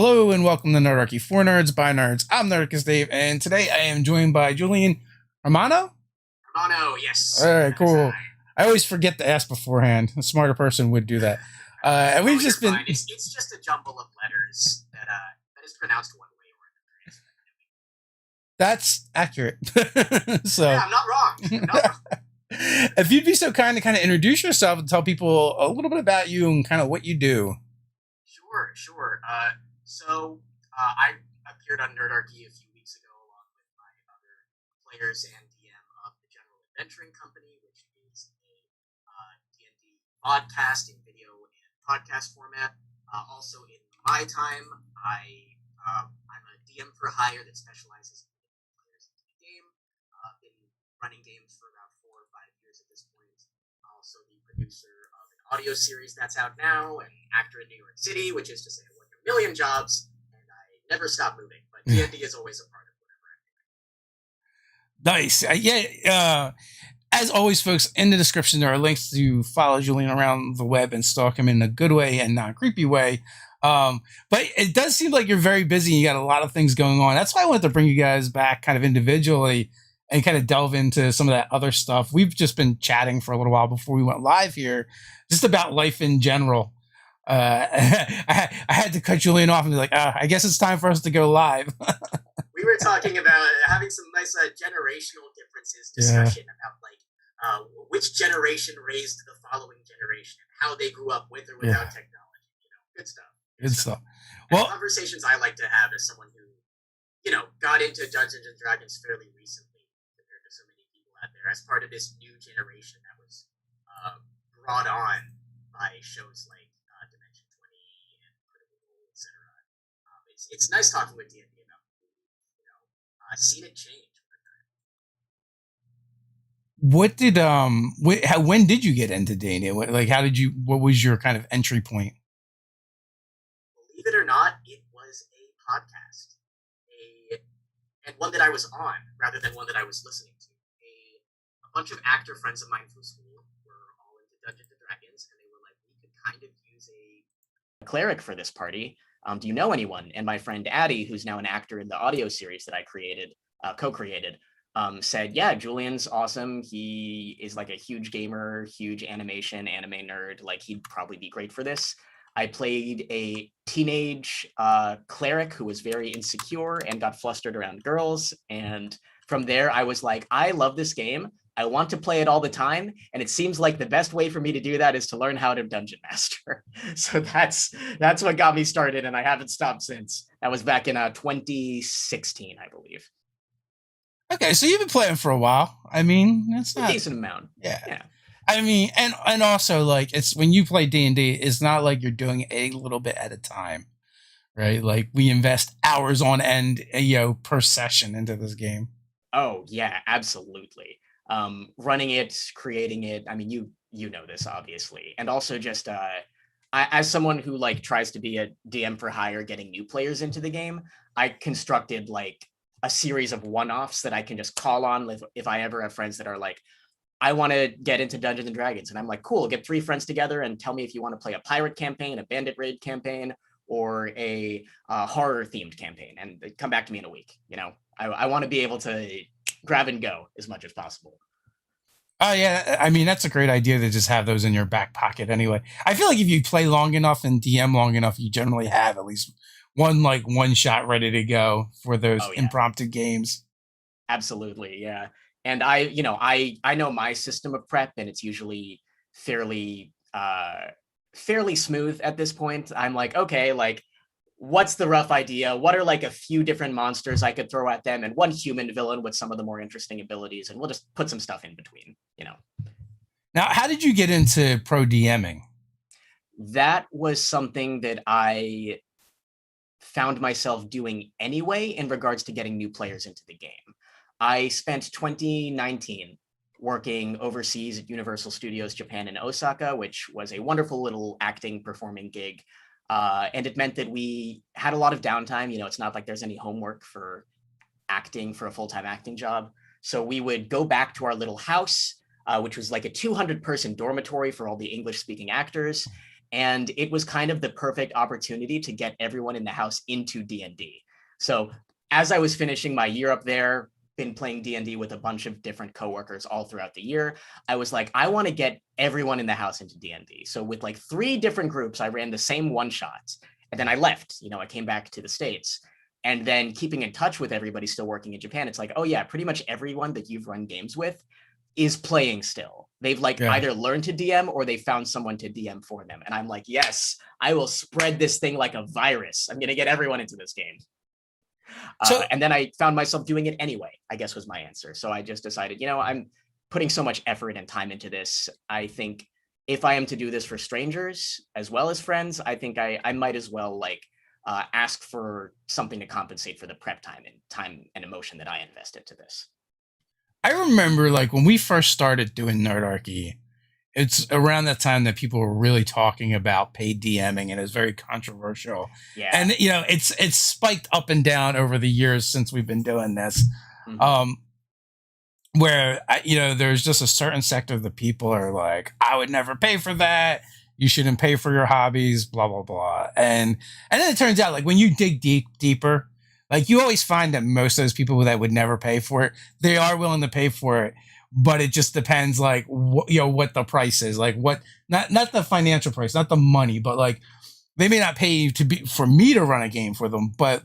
Hello and welcome to Nerdarchy for Nerds by Nerds. I'm Nerdicus Dave, and today I am joined by Julian Romano. Romano, yes. All right, cool. I always forget to ask beforehand. A smarter person would do that. And we've just been. It's just a jumble of letters that is pronounced one way or another. That's accurate. So yeah, I'm not wrong. If you'd be so kind to kind of introduce yourself and tell people a little bit about you and kind of what you do. Sure. I appeared on Nerdarchy a few weeks ago along with my other players and DM of the General Adventuring Company, which is a D&D vodcast in video and podcast format. Also, in my time, I'm a DM for hire that specializes in getting players into the game. Been running games for about 4 or 5 years at this point. Also, the producer of an audio series that's out now, an actor in New York City, which is to say I work a million jobs, and I never stop moving. But D&D is always a part of whatever I'm Nice. doing. As always, folks, in the description there are links to follow Julian around the web and stalk him in a good way and not creepy way. But it does seem like you're very busy. You got a lot of things going on. That's why I wanted to bring you guys back kind of individually and kind of delve into some of that other stuff. We've just been chatting for a little while before we went live here, just about life in general. I had to cut Julian off and be like, I guess it's time for us to go live. We were talking about having some nice generational differences discussion about which generation raised the following generation and how they grew up with or without technology. Good stuff. Good stuff. Well, conversations I like to have as someone who, got into Dungeons and Dragons fairly recently compared to so many people out there as part of this new generation that was brought on by shows like Dimension 20 and Critical Role, etc. It's nice talking with D&D about seen it change. What did when did you get into D&D? What was your kind of entry point? Believe it or not, it was a podcast, and one that I was on rather than one that I was listening to. A bunch of actor friends of mine from school were all into Dungeons and Dragons, and they were like, we could kind of use a cleric for this party. Do you know anyone? And my friend Addie, who's now an actor in the audio series that I co-created, said, yeah, Julian's awesome. He is like a huge gamer, huge anime nerd. Like, he'd probably be great for this. I played a teenage cleric who was very insecure and got flustered around girls. And from there, I was like, I love this game. I want to play it all the time, and it seems like the best way for me to do that is to learn how to dungeon master. So that's what got me started, and I haven't stopped since. That was back in 2016, I believe. Okay, so you've been playing for a while. I mean, that's a decent amount. Yeah. I mean, and also, like, it's when you play D&D, it's not like you're doing it a little bit at a time, right? Like, we invest hours on end, per session into this game. Oh yeah, absolutely. Running it, creating it. I mean, you know this obviously, and also just as someone who like tries to be a DM for hire, getting new players into the game, I constructed like a series of one-offs that I can just call on if I ever have friends that are like, I want to get into Dungeons and Dragons, and I'm like, cool, get 3 friends together and tell me if you want to play a pirate campaign, a bandit raid campaign, or a horror themed campaign, and they come back to me in a week. I want to be able to grab and go as much as possible. Oh yeah, I mean, that's a great idea to just have those in your back pocket anyway. I feel like if you play long enough and DM long enough, you generally have at least one shot ready to go for those impromptu games. Absolutely, yeah. And I know my system of prep, and it's usually fairly smooth at this point. I'm like, okay, like, what's the rough idea? What are like a few different monsters I could throw at them, and one human villain with some of the more interesting abilities, and we'll just put some stuff in between, Now, how did you get into pro DMing? That was something that I found myself doing anyway in regards to getting new players into the game. I spent 2019 working overseas at Universal Studios Japan in Osaka, which was a wonderful little acting performing gig. And it meant that we had a lot of downtime. It's not like there's any homework for acting for a full-time acting job. So we would go back to our little house, which was like a 200-person dormitory for all the English-speaking actors. and it was kind of the perfect opportunity to get everyone in the house into D&D. So as I was finishing my year up there, been playing D&D with a bunch of different coworkers all throughout the year, I was like, I want to get everyone in the house into D&D. So with like 3 different groups, I ran the same one-shots, and then I left. I came back to the States. And then keeping in touch with everybody still working in Japan, it's like, oh yeah, pretty much everyone that you've run games with is playing still. They've like either learned to DM or they found someone to DM for them. And I'm like, yes, I will spread this thing like a virus. I'm going to get everyone into this game. And then I found myself doing it anyway, I guess was my answer. So I just decided, I'm putting so much effort and time into this. I think if I am to do this for strangers as well as friends, I think I might as well like ask for something to compensate for the prep time and emotion that I invested to this. I remember like when we first started doing Nerdarchy, it's around that time that people were really talking about paid DMing, and it's very controversial. Yeah. And it's spiked up and down over the years since we've been doing this. Mm-hmm. Where there's just a certain sector of the people are like, I would never pay for that. You shouldn't pay for your hobbies, blah blah blah. And then it turns out like when you dig deeper, like you always find that most of those people that would never pay for it, they are willing to pay for it. But it just depends, like what the price is, like what not the financial price, not the money, but like they may not pay for me to run a game for them, but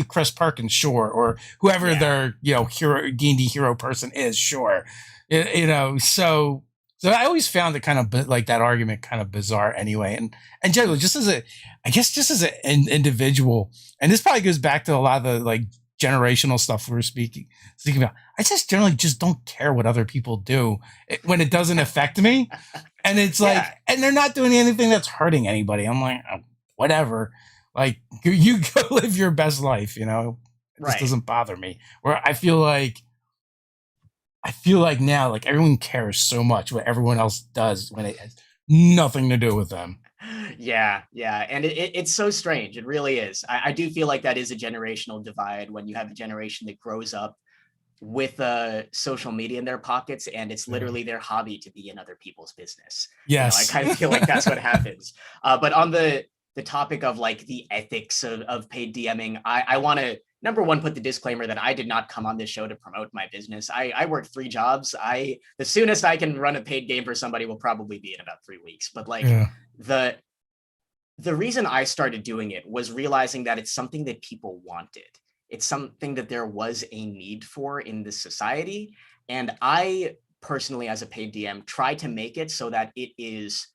Chris Perkins, sure, or whoever their hero D&D hero person is, sure, So I always found it kind of like that argument kind of bizarre anyway, and generally just as an individual, and this probably goes back to a lot of the like generational stuff we were speaking about. I just generally just don't care what other people do when it doesn't affect me. And it's like, and they're not doing anything that's hurting anybody. I'm like, oh, whatever. Like you go live your best life, It just doesn't bother me. Where I feel like now, like everyone cares so much what everyone else does when it has nothing to do with them. Yeah. And it's so strange. It really is. I do feel like that is a generational divide when you have a generation that grows up with social media in their pockets, and it's literally their hobby to be in other people's business. Yes. I kind of feel like that's what happens. But on the topic of like the ethics of paid DMing, I want to, number one, put the disclaimer that I did not come on this show to promote my business. I work 3 jobs. The soonest I can run a paid game for somebody will probably be in about 3 weeks. But like the reason I started doing it was realizing that it's something that people wanted. It's something that there was a need for in this society. And I personally, as a paid DM, try to make it so that it is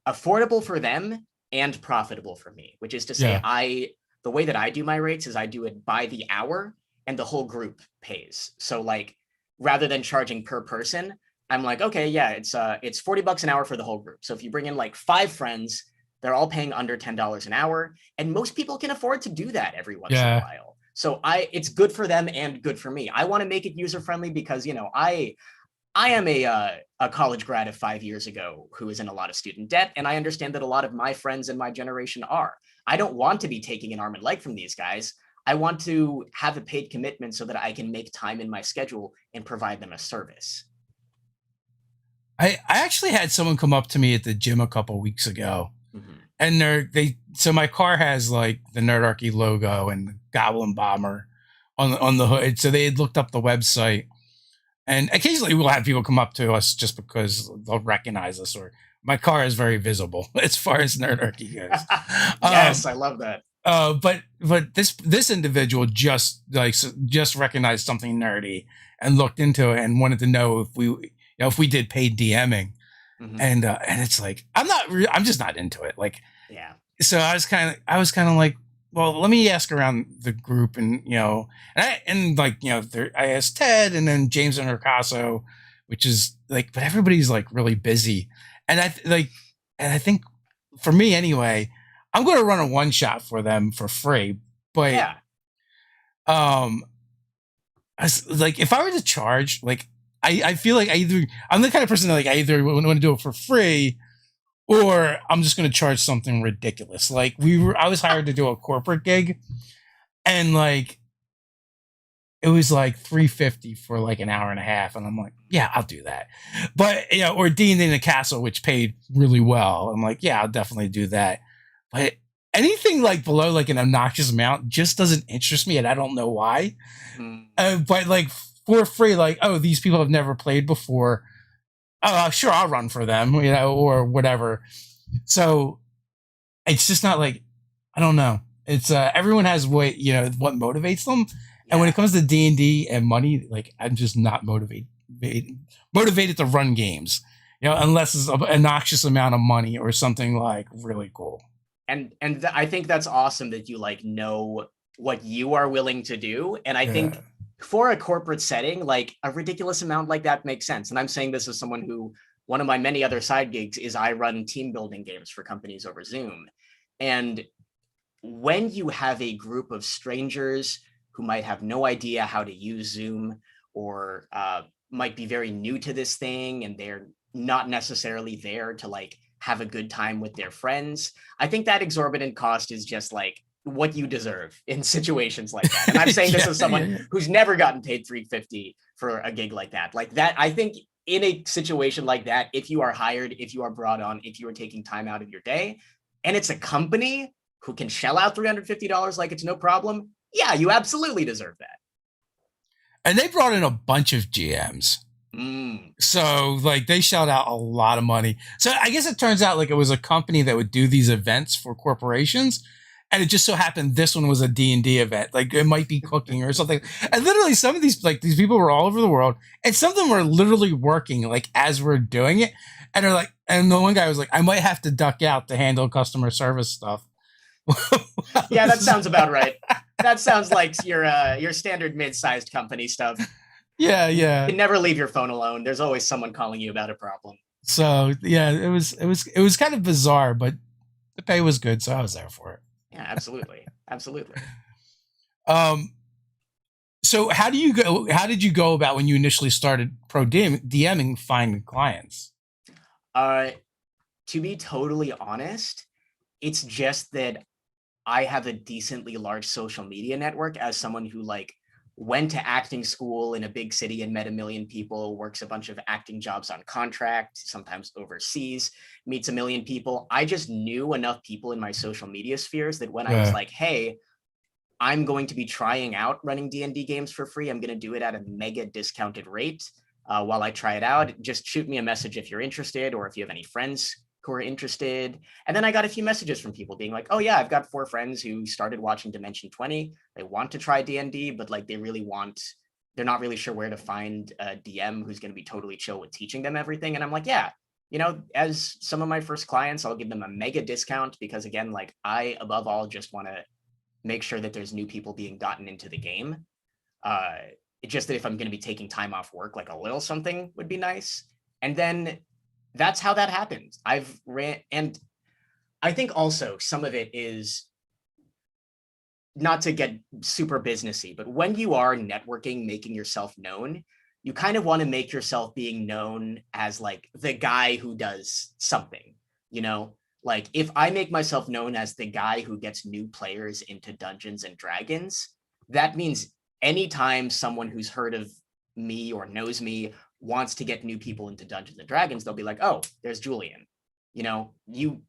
affordable for them and profitable for me, which is to say the way that I do my rates is I do it by the hour and the whole group pays. So like, rather than charging per person, I'm like, okay, it's $40 an hour for the whole group. So if you bring in like 5 friends, they're all paying under $10 an hour. And most people can afford to do that every once in a while. So it's good for them and good for me. I want to make it user-friendly because, I am a college grad of 5 years ago who is in a lot of student debt, and I understand that a lot of my friends in my generation are. I don't want to be taking an arm and leg from these guys. I want to have a paid commitment so that I can make time in my schedule and provide them a service. I actually had someone come up to me at the gym a couple weeks ago, and so my car has like the Nerdarchy logo and the Goblin Bomber on the hood. So they had looked up the website. And occasionally we'll have people come up to us just because they'll recognize us, or my car is very visible as far as Nerdarchy goes. Yes, I love that. But this individual just recognized something nerdy and looked into it and wanted to know if we did paid DMing, and it's like I'm just not into it. Like, So I was kind of like, well, let me ask around the group, and I asked Ted and then James and Ricasso, which is like, but everybody's like really busy, and I think for me anyway, I'm going to run a one shot for them for free, but like if I were to charge, like I feel like I'm the kind of person that like I either want to do it for free, or I'm just going to charge something ridiculous. Like I was hired to do a corporate gig, and like it was like $350 for like an hour and a half, and I'm like, yeah, I'll do that. But or D&D in the Castle, which paid really well. I'm like, yeah, I'll definitely do that. But anything like below like an obnoxious amount just doesn't interest me, and I don't know why. But like for free, like, oh, these people have never played before. Oh, sure, I'll run for them, or whatever. So it's just not like, I don't know. It's everyone has what motivates them. And when it comes to D&D and money, like, I'm just not motivated to run games, unless it's an obnoxious amount of money or something like really cool. And I think that's awesome that you like know what you are willing to do. And I think for a corporate setting, like a ridiculous amount like that makes sense. And I'm saying this as someone who, one of my many other side gigs is I run team building games for companies over Zoom. And when you have a group of strangers who might have no idea how to use Zoom, or might be very new to this thing, and they're not necessarily there to like have a good time with their friends, I think that exorbitant cost is just like what you deserve in situations like that. And I'm saying this as someone who's never gotten paid $350 for a gig like that. Like that, I think in a situation like that, if you are hired, if you are brought on, if you are taking time out of your day, and it's a company who can shell out $350 like it's no problem, yeah, you absolutely deserve that. And they brought in a bunch of GMs. So like they shelled out a lot of money. So I guess it turns out like it was a company that would do these events for corporations. And it just so happened this one was a D&D event. Like it might be cooking or something. And literally some of these people were all over the world. And some of them were literally working like as we're doing it. And they're like, and the one guy was like, I might have to duck out to handle customer service stuff. Yeah, that sounds about right. That sounds like your standard mid-sized company stuff. Yeah. You can never leave your phone alone. There's always someone calling you about a problem. So yeah, it was kind of bizarre, but the pay was good, so I was there for it. Yeah, absolutely. Absolutely. So how did you go about when you initially started pro DMing finding clients? To be totally honest, it's just that I have a decently large social media network as someone who like went to acting school in a big city and met a million people, works a bunch of acting jobs on contract, sometimes overseas, meets a million people. I just knew enough people in my social media spheres that when I was like, hey, I'm going to be trying out running D&D games for free, I'm going to do it at a mega discounted rate while I try it out. Just shoot me a message if you're interested, or if you have any friends who are interested. And then I got a few messages from people being like, oh yeah, I've got 4 friends who started watching Dimension 20. They want to try D&D, but like they're not really sure where to find a DM who's going to be totally chill with teaching them everything. And I'm like, yeah, as some of my first clients, I'll give them a mega discount because again, like I, above all, just want to make sure that there's new people being gotten into the game. It's just that if I'm going to be taking time off work, like a little something would be nice. And then that's how that happened. And I think also some of it is not to get super businessy, but when you are networking, making yourself known, you kind of want to make yourself being known as like the guy who does something, like if I make myself known as the guy who gets new players into Dungeons and Dragons, that means anytime someone who's heard of me or knows me wants to get new people into Dungeons and Dragons, they'll be like, oh, there's Julian. You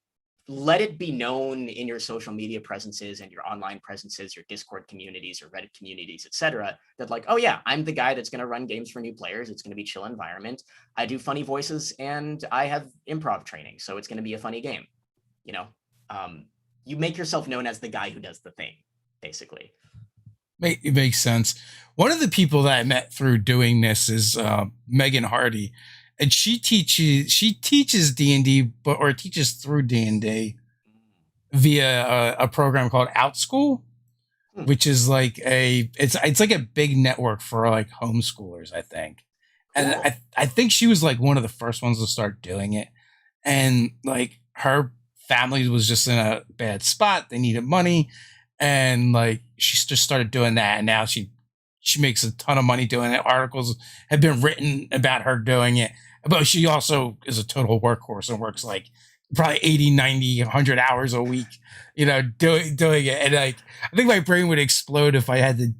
let it be known in your social media presences and your online presences, your Discord communities or Reddit communities, etc., that like, oh yeah, I'm the guy that's going to run games for new players. It's going to be chill environment. I do funny voices and I have improv training, so it's going to be a funny game. You make yourself known as the guy who does the thing, basically. It makes sense. One of the people that I met through doing this is Megan Hardy, and she teaches D&D, or teaches through D&D via a program called OutSchool, which is like it's like a big network for like homeschoolers, I think. And cool. I think she was like one of the first ones to start doing it, and like her family was just in a bad spot. They needed money. And like she just started doing that, and now she makes a ton of money doing it. Articles have been written about her doing it, but she also is a total workhorse and works like probably 80, 90, 100 hours a week, doing it. And like I think my brain would explode if I had to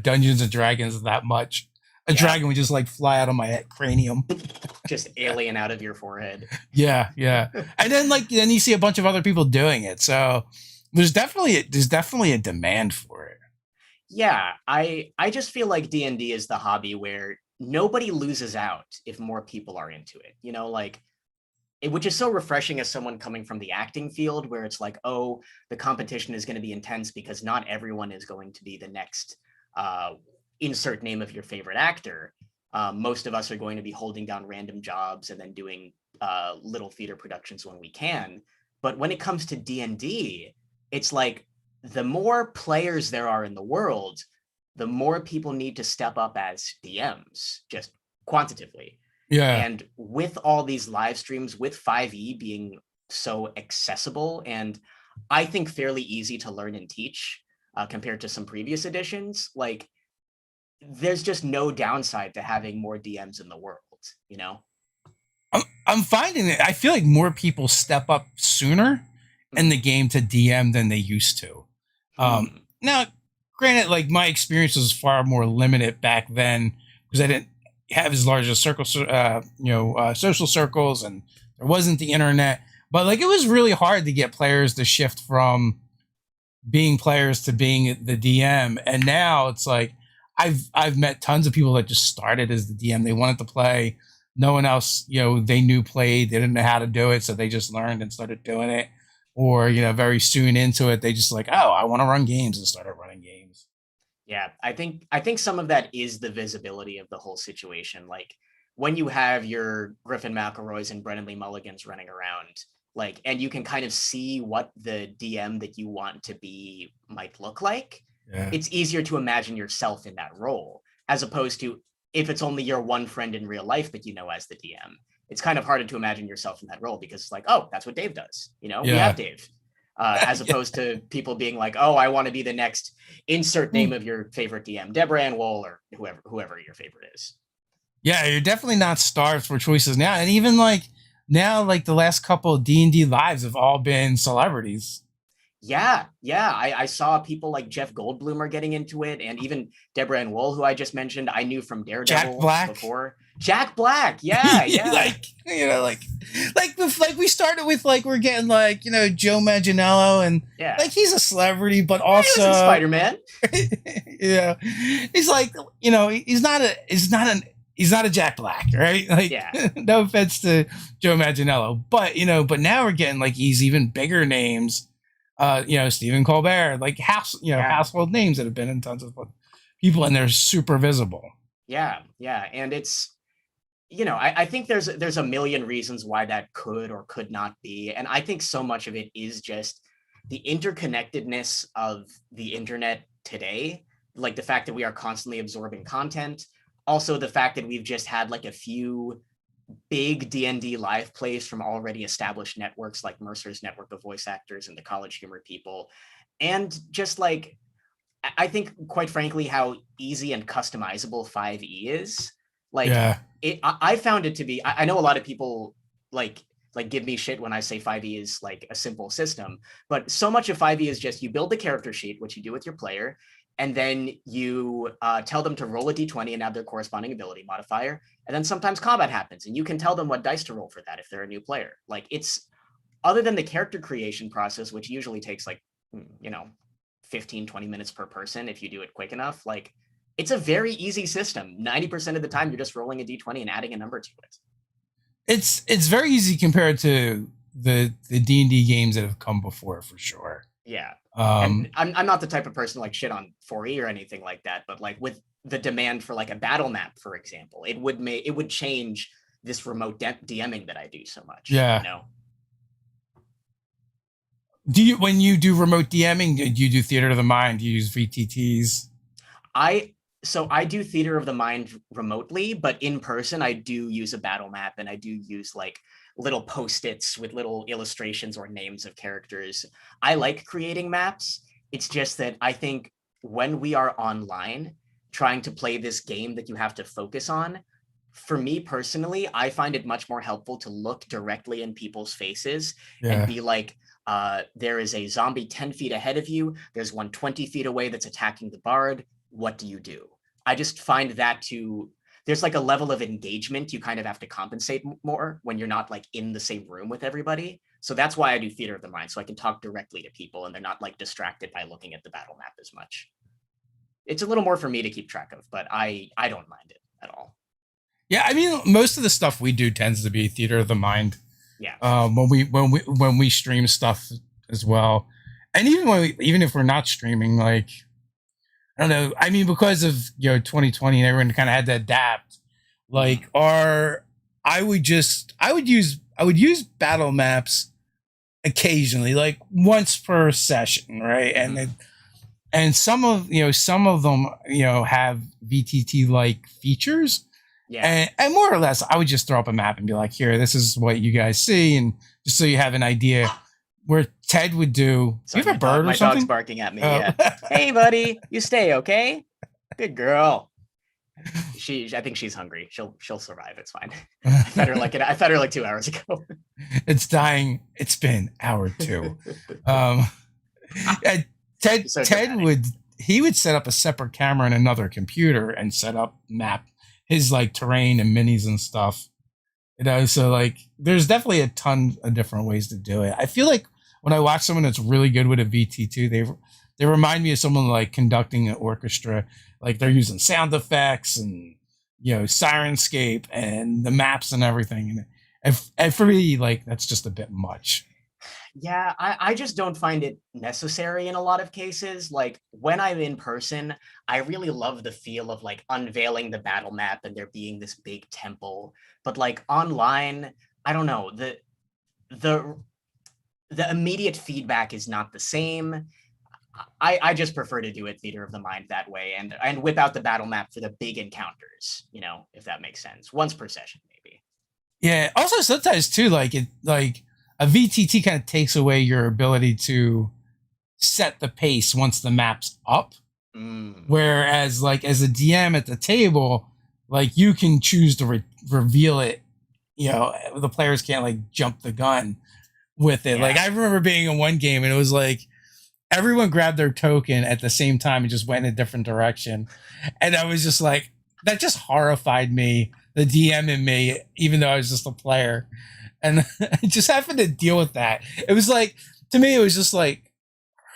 Dungeons and Dragons that much. A Yeah. dragon would just like fly out of my cranium. Just alien out of your forehead. Yeah. And then you see a bunch of other people doing it. So there's definitely a demand for it. Yeah, I just feel like D&D is the hobby where nobody loses out if more people are into it. You know, like which is so refreshing as someone coming from the acting field, where it's like, oh, the competition is going to be intense because not everyone is going to be the next insert name of your favorite actor. Most of us are going to be holding down random jobs and then doing little theater productions when we can. But when it comes to D&D, it's like the more players there are in the world, the more people need to step up as DMs, just quantitatively. Yeah. And with all these live streams, with 5e being so accessible and I think fairly easy to learn and teach compared to some previous editions, like there's just no downside to having more DMs in the world, you know? I'm finding that I feel like more people step up sooner in the game to DM than they used to. Now, granted, like my experience was far more limited back then because I didn't have as large a circle, social circles, and there wasn't the internet. But like it was really hard to get players to shift from being players to being the DM. And now it's like I've met tons of people that just started as the DM. They wanted to play. No one else, they knew played. They didn't know how to do it, so they just learned and started doing it. Or very soon into it, they just like, oh, I want to run games, and started running games. Yeah, I think some of that is the visibility of the whole situation. Like when you have your Griffin McElroys and Brennan Lee Mulligans running around, like, and you can kind of see what the DM that you want to be might look like. Yeah. It's easier to imagine yourself in that role, as opposed to if it's only your one friend in real life that you know as the DM. It's kind of harder to imagine yourself in that role because it's like, oh, that's what Dave does. We have Dave. As opposed to people being like, oh, I want to be the next insert name of your favorite DM, Deborah Ann Wool or whoever your favorite is. Yeah, you're definitely not starved for choices now. And even like now, like the last couple of D&D lives have all been celebrities. Yeah. I saw people like Jeff Goldblum are getting into it, and even Deborah Ann Wool, who I just mentioned, I knew from Daredevil before. Jack Black, yeah. like we started with like we're getting like Joe Manganiello, and like he's a celebrity, but also Spider-Man. He's like he's not a Jack Black, right? Like, no offense to Joe Manganiello, but now we're getting like he's even bigger names. Stephen Colbert, like household names that have been in tons of people, and they're super visible. Yeah, and it's I think there's a million reasons why that could or could not be, and I think so much of it is just the interconnectedness of the internet today, like the fact that we are constantly absorbing content, also the fact that we've just had like a few big D&D live plays from already established networks like Mercer's network of voice actors and the College Humor people, and just like I think quite frankly how easy and customizable 5e is. Like I found it to be, I know a lot of people like give me shit when I say 5e is like a simple system, but so much of 5e is just you build the character sheet, which you do with your player, and then you tell them to roll a d20 and add their corresponding ability modifier, and then sometimes combat happens and you can tell them what dice to roll for that if they're a new player. Like it's, other than the character creation process, which usually takes like 15-20 minutes per person if you do it quick enough, like it's a very easy system. 90% of the time you're just rolling a d20 and adding a number to it. It's very easy compared to the D&D games that have come before, for sure. Yeah. And I'm not the type of person to like shit on 4e or anything like that, but like with the demand for like a battle map, for example, it would change this remote DMing that I do so much. Yeah. When you do remote DMing, do you do theater of the mind? Do you use VTTs? So I do theater of the mind remotely, but in person, I do use a battle map, and I do use like little Post-its with little illustrations or names of characters. I like creating maps. It's just that I think when we are online trying to play this game that you have to focus on, for me personally, I find it much more helpful to look directly in people's faces and be like, there is a zombie 10 feet ahead of you. There's one 20 feet away that's attacking the bard. what do you do? I just find that there's like a level of engagement you kind of have to compensate more when you're not like in the same room with everybody. So that's why I do theater of the mind, so I can talk directly to people and they're not like distracted by looking at the battle map as much. It's a little more for me to keep track of, but I don't mind it at all. Yeah, I mean, most of the stuff we do tends to be theater of the mind. Yeah. When we stream stuff as well, and even if we're not streaming, like, I don't know. I mean, because of 2020 and everyone kind of had to adapt. Like, I would use battle maps occasionally, like once per session, right? And some of them have VTT like features. Yeah. And more or less, I would just throw up a map and be like, here, this is what you guys see. And just so you have an idea where Ted would do. Sorry, you have a bird or something? My dog's barking at me. Yeah. Hey, buddy, you stay, okay? Good girl. I think she's hungry. She'll survive. It's fine. I fed her like 2 hours ago. It's dying. It's been hour 2. Ted would set up a separate camera in another computer and set up map his like terrain and minis and stuff. So like there's definitely a ton of different ways to do it. I feel like when I watch someone that's really good with a VT2, they remind me of someone like conducting an orchestra. Like they're using sound effects and Sirenscape and the maps and everything. And for me, like that's just a bit much. Yeah, I just don't find it necessary in a lot of cases. Like when I'm in person, I really love the feel of like unveiling the battle map and there being this big temple. But like online, I don't know, the immediate feedback is not the same. I just prefer to do it theater of the mind that way and whip out the battle map for the big encounters, if that makes sense. Once per session, maybe. Yeah. Also, sometimes too, like a VTT kind of takes away your ability to set the pace once the map's up. Whereas, like as a DM at the table, like you can choose to reveal it. The players can't like jump the gun with it. Yeah. Like I remember being in one game and it was like everyone grabbed their token at the same time and just went in a different direction. And I was just like, that just horrified me, the DM in me, even though I was just a player. And I just happened to deal with that. It was like, to me, it was just like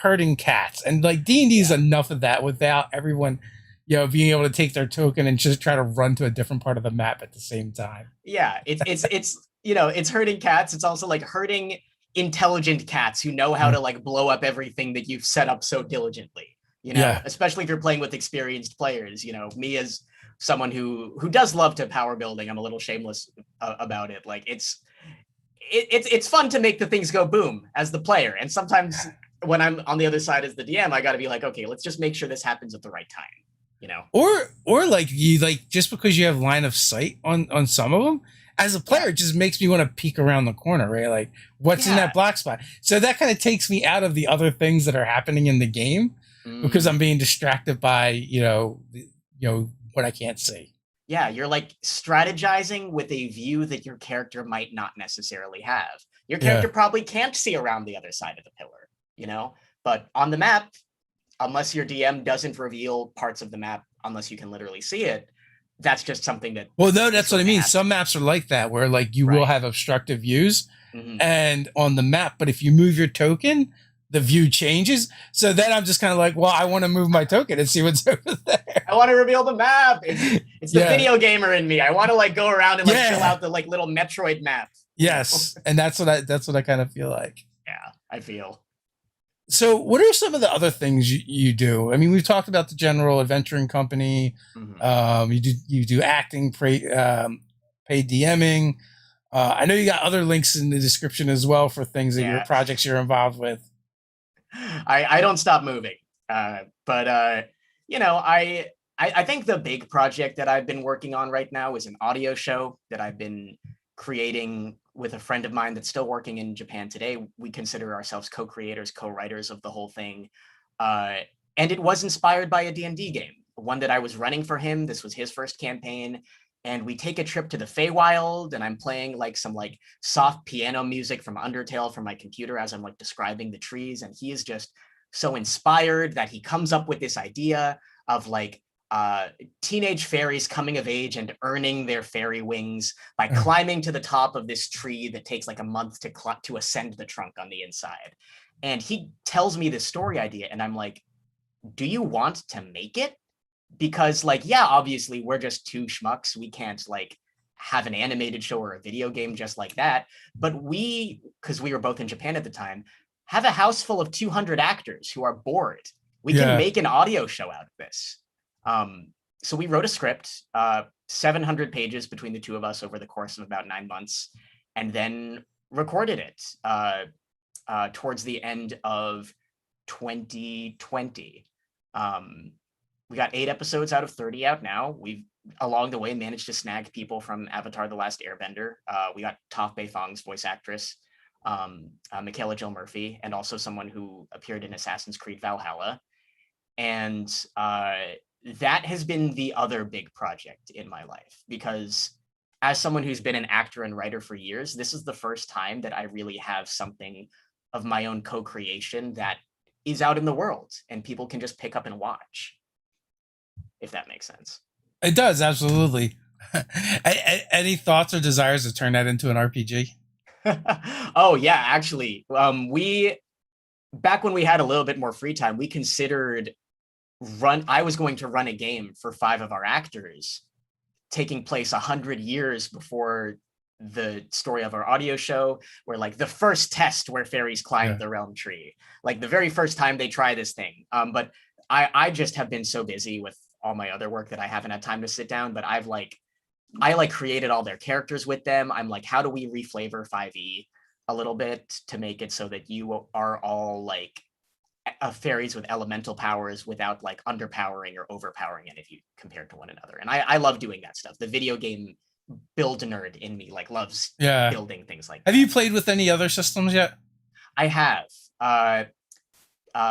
herding cats. And like D&D is enough of that without everyone, being able to take their token and just try to run to a different part of the map at the same time. Yeah, it's herding cats. It's also like herding intelligent cats who know how to like blow up everything that you've set up so diligently. Especially if you're playing with experienced players. Me as someone who does love to power building, I'm a little shameless about it. Like it's fun to make the things go boom as the player. And sometimes when I'm on the other side as the DM, I got to be like, okay, let's just make sure this happens at the right time, Or like you like just because you have line of sight on some of them, as a player, it just makes me want to peek around the corner, right? Like what's in that black spot. So that kind of takes me out of the other things that are happening in the game because I'm being distracted by, what I can't see. Yeah, you're like strategizing with a view that your character might not necessarily have. Your character probably can't see around the other side of the pillar, but on the map, unless your DM doesn't reveal parts of the map, unless you can literally see it, that's just something that... Well, no, that's what I mean. Some maps are like that, where like you will have obstructive views and on the map, but if you move your token, the view changes. So then I'm just kind of like, well, I want to move my token and see what's over there. I want to reveal the map. It's the video gamer in me. I want to like go around and like fill out the like little Metroid map. Yes, and that's what I kind of feel like. Yeah, I feel. So what are some of the other things you do? I mean, we've talked about the general adventuring company. You do acting, paid DMing. I know you got other links in the description as well for things that your projects you're involved with. I don't stop moving. But I think the big project that I've been working on right now is an audio show that I've been creating with a friend of mine that's still working in Japan today. We consider ourselves co-creators, co-writers of the whole thing. And it was inspired by a D&D game, one that I was running for him. This was his first campaign. And we take a trip to the Feywild, and I'm playing like some like soft piano music from Undertale from my computer as I'm like describing the trees. And he is just so inspired that he comes up with this idea of like teenage fairies coming of age and earning their fairy wings by climbing to the top of this tree that takes like a month to ascend the trunk on the inside. And he tells me this story idea, and I'm like, do you want to make it? Because like, yeah, obviously we're just two schmucks. We can't like have an animated show or a video game just like that. But we, because we were both in Japan at the time, have a house full of 200 actors who are bored. We can make an audio show out of this. So we wrote a script, 700 pages between the two of us over the course of about 9 months, and then recorded it towards the end of 2020. We got 8 episodes out of 30 out now. We've along the way managed to snag people from Avatar: The Last Airbender. We got Toph Beifong's voice actress, Michaela Jill Murphy, and also someone who appeared in Assassin's Creed Valhalla. And that has been the other big project in my life, because as someone who's been an actor and writer for years, this is the first time that I really have something of my own co-creation that is out in the world and people can just pick up and watch, if that makes sense. It does, absolutely. Any thoughts or desires to turn that into an RPG? Oh yeah, actually, we back when we had a little bit more free time, we considered I was going to run a game for 5 of our actors, taking place 100 years before the story of our audio show, where like the first test where fairies climbed the realm tree, like the very first time they try this thing. But I just have been so busy with all my other work that I haven't had time to sit down. But I created all their characters with them. I'm like, how do we reflavor 5e a little bit to make it so that you are all like fairies with elemental powers without like underpowering or overpowering any of you compared to one another. And I love doing that stuff. The video game build nerd in me like loves building things like that. Have you played with any other systems yet? I have.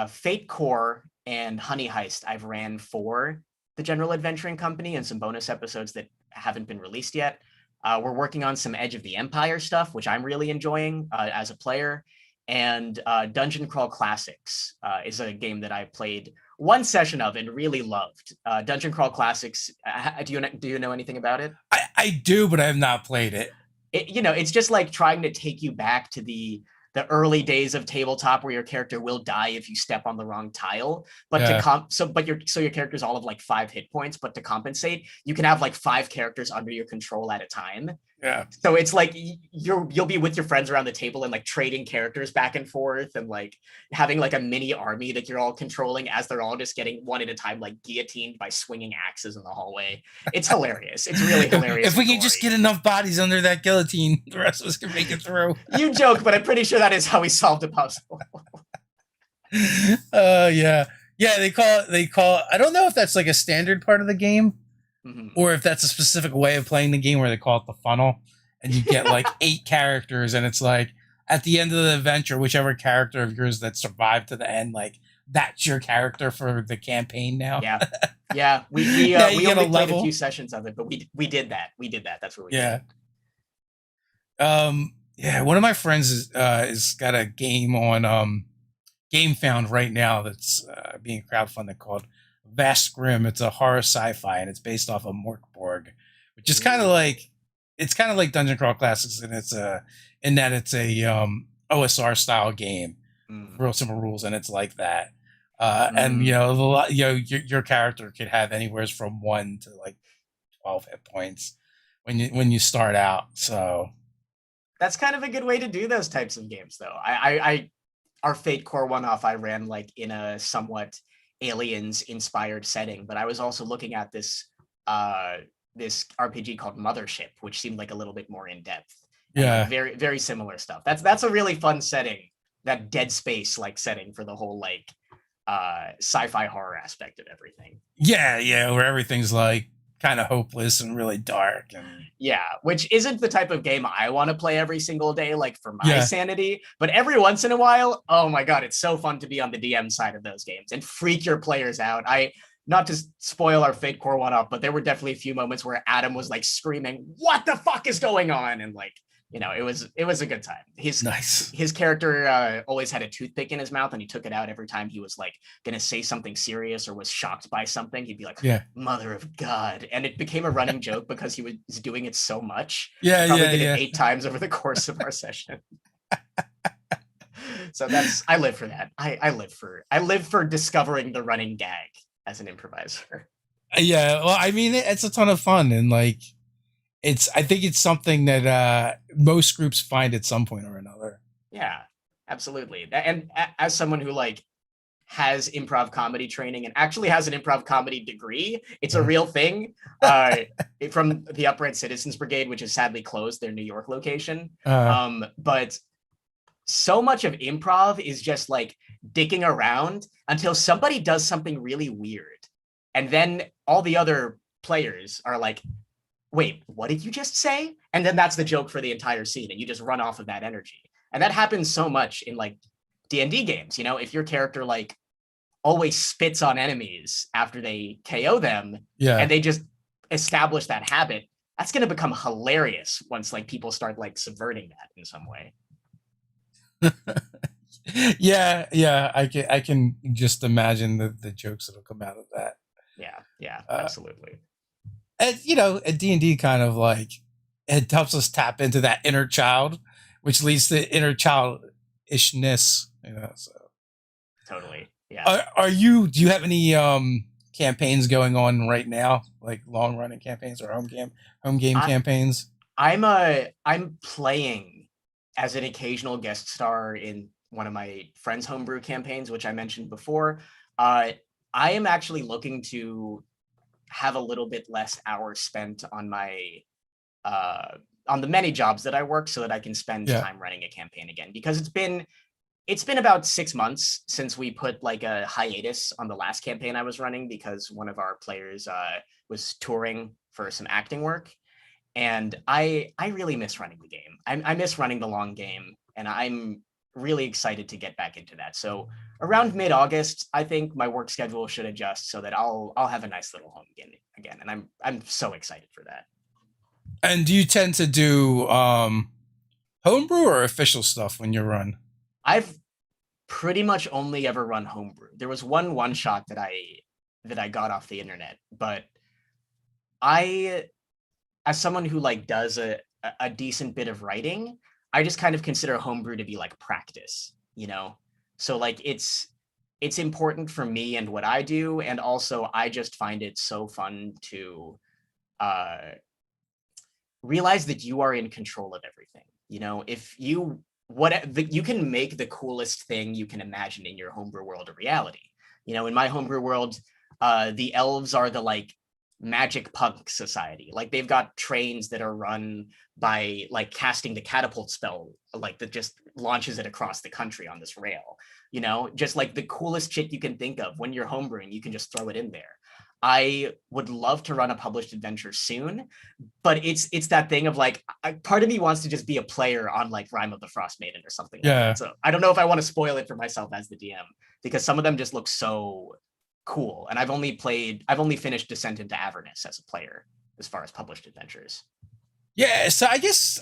Fate Core and Honey Heist I've ran for the General Adventuring Company, and some bonus episodes that haven't been released yet. We're working on some Edge of the Empire stuff, which I'm really enjoying as a player. And Dungeon Crawl Classics is a game that I played one session of and really loved. Dungeon Crawl Classics, do you know anything about it? I do, but I have not played it. It's just like trying to take you back to the early days of tabletop where your character will die if you step on the wrong tile. But your character's all of like 5 hit points, but to compensate, you can have like 5 characters under your control at a time. Yeah. So it's like you'll be with your friends around the table and like trading characters back and forth and like having like a mini army that you're all controlling as they're all just getting one at a time like guillotined by swinging axes in the hallway. It's hilarious. It's really hilarious. If we can just get enough bodies under that guillotine, the rest of us can make it through. You joke, but I'm pretty sure that is how we solved the puzzle. Yeah. They call it. I don't know if that's like a standard part of the game. Mm-hmm. Or if that's a specific way of playing the game where they call it the funnel, and you get like 8 characters, and it's like at the end of the adventure, whichever character of yours that survived to the end, like that's your character for the campaign now. Yeah. We only played a few sessions of it, but we did that. That's what we did. One of my friends is got a game on GameFound right now that's being crowdfunded called Vast Grim. It's a horror sci-fi, and it's based off of Morkborg, which is kind of like Dungeon Crawl Classics, and it's in that it's a OSR style game, real simple rules, and it's like that. And your character could have anywhere from 1 to like 12 hit points when you start out. So that's kind of a good way to do those types of games, though. Our Fate Core one-off I ran like in a somewhat Aliens inspired setting, but I was also looking at this RPG called Mothership, which seemed like a little bit more in depth. Like very, very similar stuff. That's a really fun setting, that Dead Space like setting for the whole like sci-fi horror aspect of everything. Yeah, where everything's like kind of hopeless and really dark. And which isn't the type of game I want to play every single day, like for my sanity. But every once in a while, oh my god, it's so fun to be on the DM side of those games and freak your players out. Not to spoil our Fate Core one up, but there were definitely a few moments where Adam was like screaming, "What the fuck is going on?" And like it was a good time. Nice. His character always had a toothpick in his mouth, and he took it out every time he was like gonna say something serious or was shocked by something. He'd be like, Yeah. "Mother of God," and it became a running joke because he was doing it so much. Yeah, Probably yeah, did yeah. it 8 times over the course of our session. So I live for that. I live for discovering the running gag as an improviser. Yeah, well, I mean, it's a ton of fun, and like, I think it's something that most groups find at some point or another. Yeah, absolutely. And as someone who like has improv comedy training and actually has an improv comedy degree, it's a real thing. From the Upright Citizens Brigade, which is sadly closed, their New York location. But so much of improv is just like dicking around until somebody does something really weird. And then all the other players are like, wait, what did you just say? And then that's the joke for the entire scene. And you just run off of that energy. And that happens so much in like D&D games. If your character like always spits on enemies after they KO them, and they just establish that habit, that's going to become hilarious once like people start like subverting that in some way. yeah, I can just imagine the jokes that'll come out of that. Yeah, absolutely. And a D&D kind of like, it helps us tap into that inner child, which leads to inner childishness. So totally. Yeah. Do you have any campaigns going on right now, like long running campaigns or home game campaigns? I'm playing as an occasional guest star in one of my friends' homebrew campaigns, which I mentioned before. I am actually looking to have a little bit less hours spent on my on the many jobs that I work, so that I can spend time running a campaign again, because it's been about 6 months since we put like a hiatus on the last campaign I was running, because one of our players was touring for some acting work. And I really miss running the game. I miss running the long game, and I'm really excited to get back into that. So around mid-August, I think my work schedule should adjust so that I'll have a nice little home again. And I'm so excited for that. And do you tend to do homebrew or official stuff when you run? I've pretty much only ever run homebrew. There was one shot that I got off the internet, but as someone who like does a decent bit of writing, I just kind of consider homebrew to be like practice, So like it's important for me and what I do, and also I just find it so fun to realize that you are in control of everything. If you can make the coolest thing you can imagine in your homebrew world a reality. In my homebrew world, the elves are the like magic punk society. Like they've got trains that are run by like casting the catapult spell, like that just launches it across the country on this rail. Just like the coolest shit you can think of. When you're homebrewing, you can just throw it in there. I would love to run a published adventure soon, but it's that thing of like, part of me wants to just be a player on like Rime of the Frost Maiden or something like that. So I don't know if I want to spoil it for myself as the DM, because some of them just look so cool. And I've only finished Descent into Avernus as a player as far as published adventures. Yeah, so I guess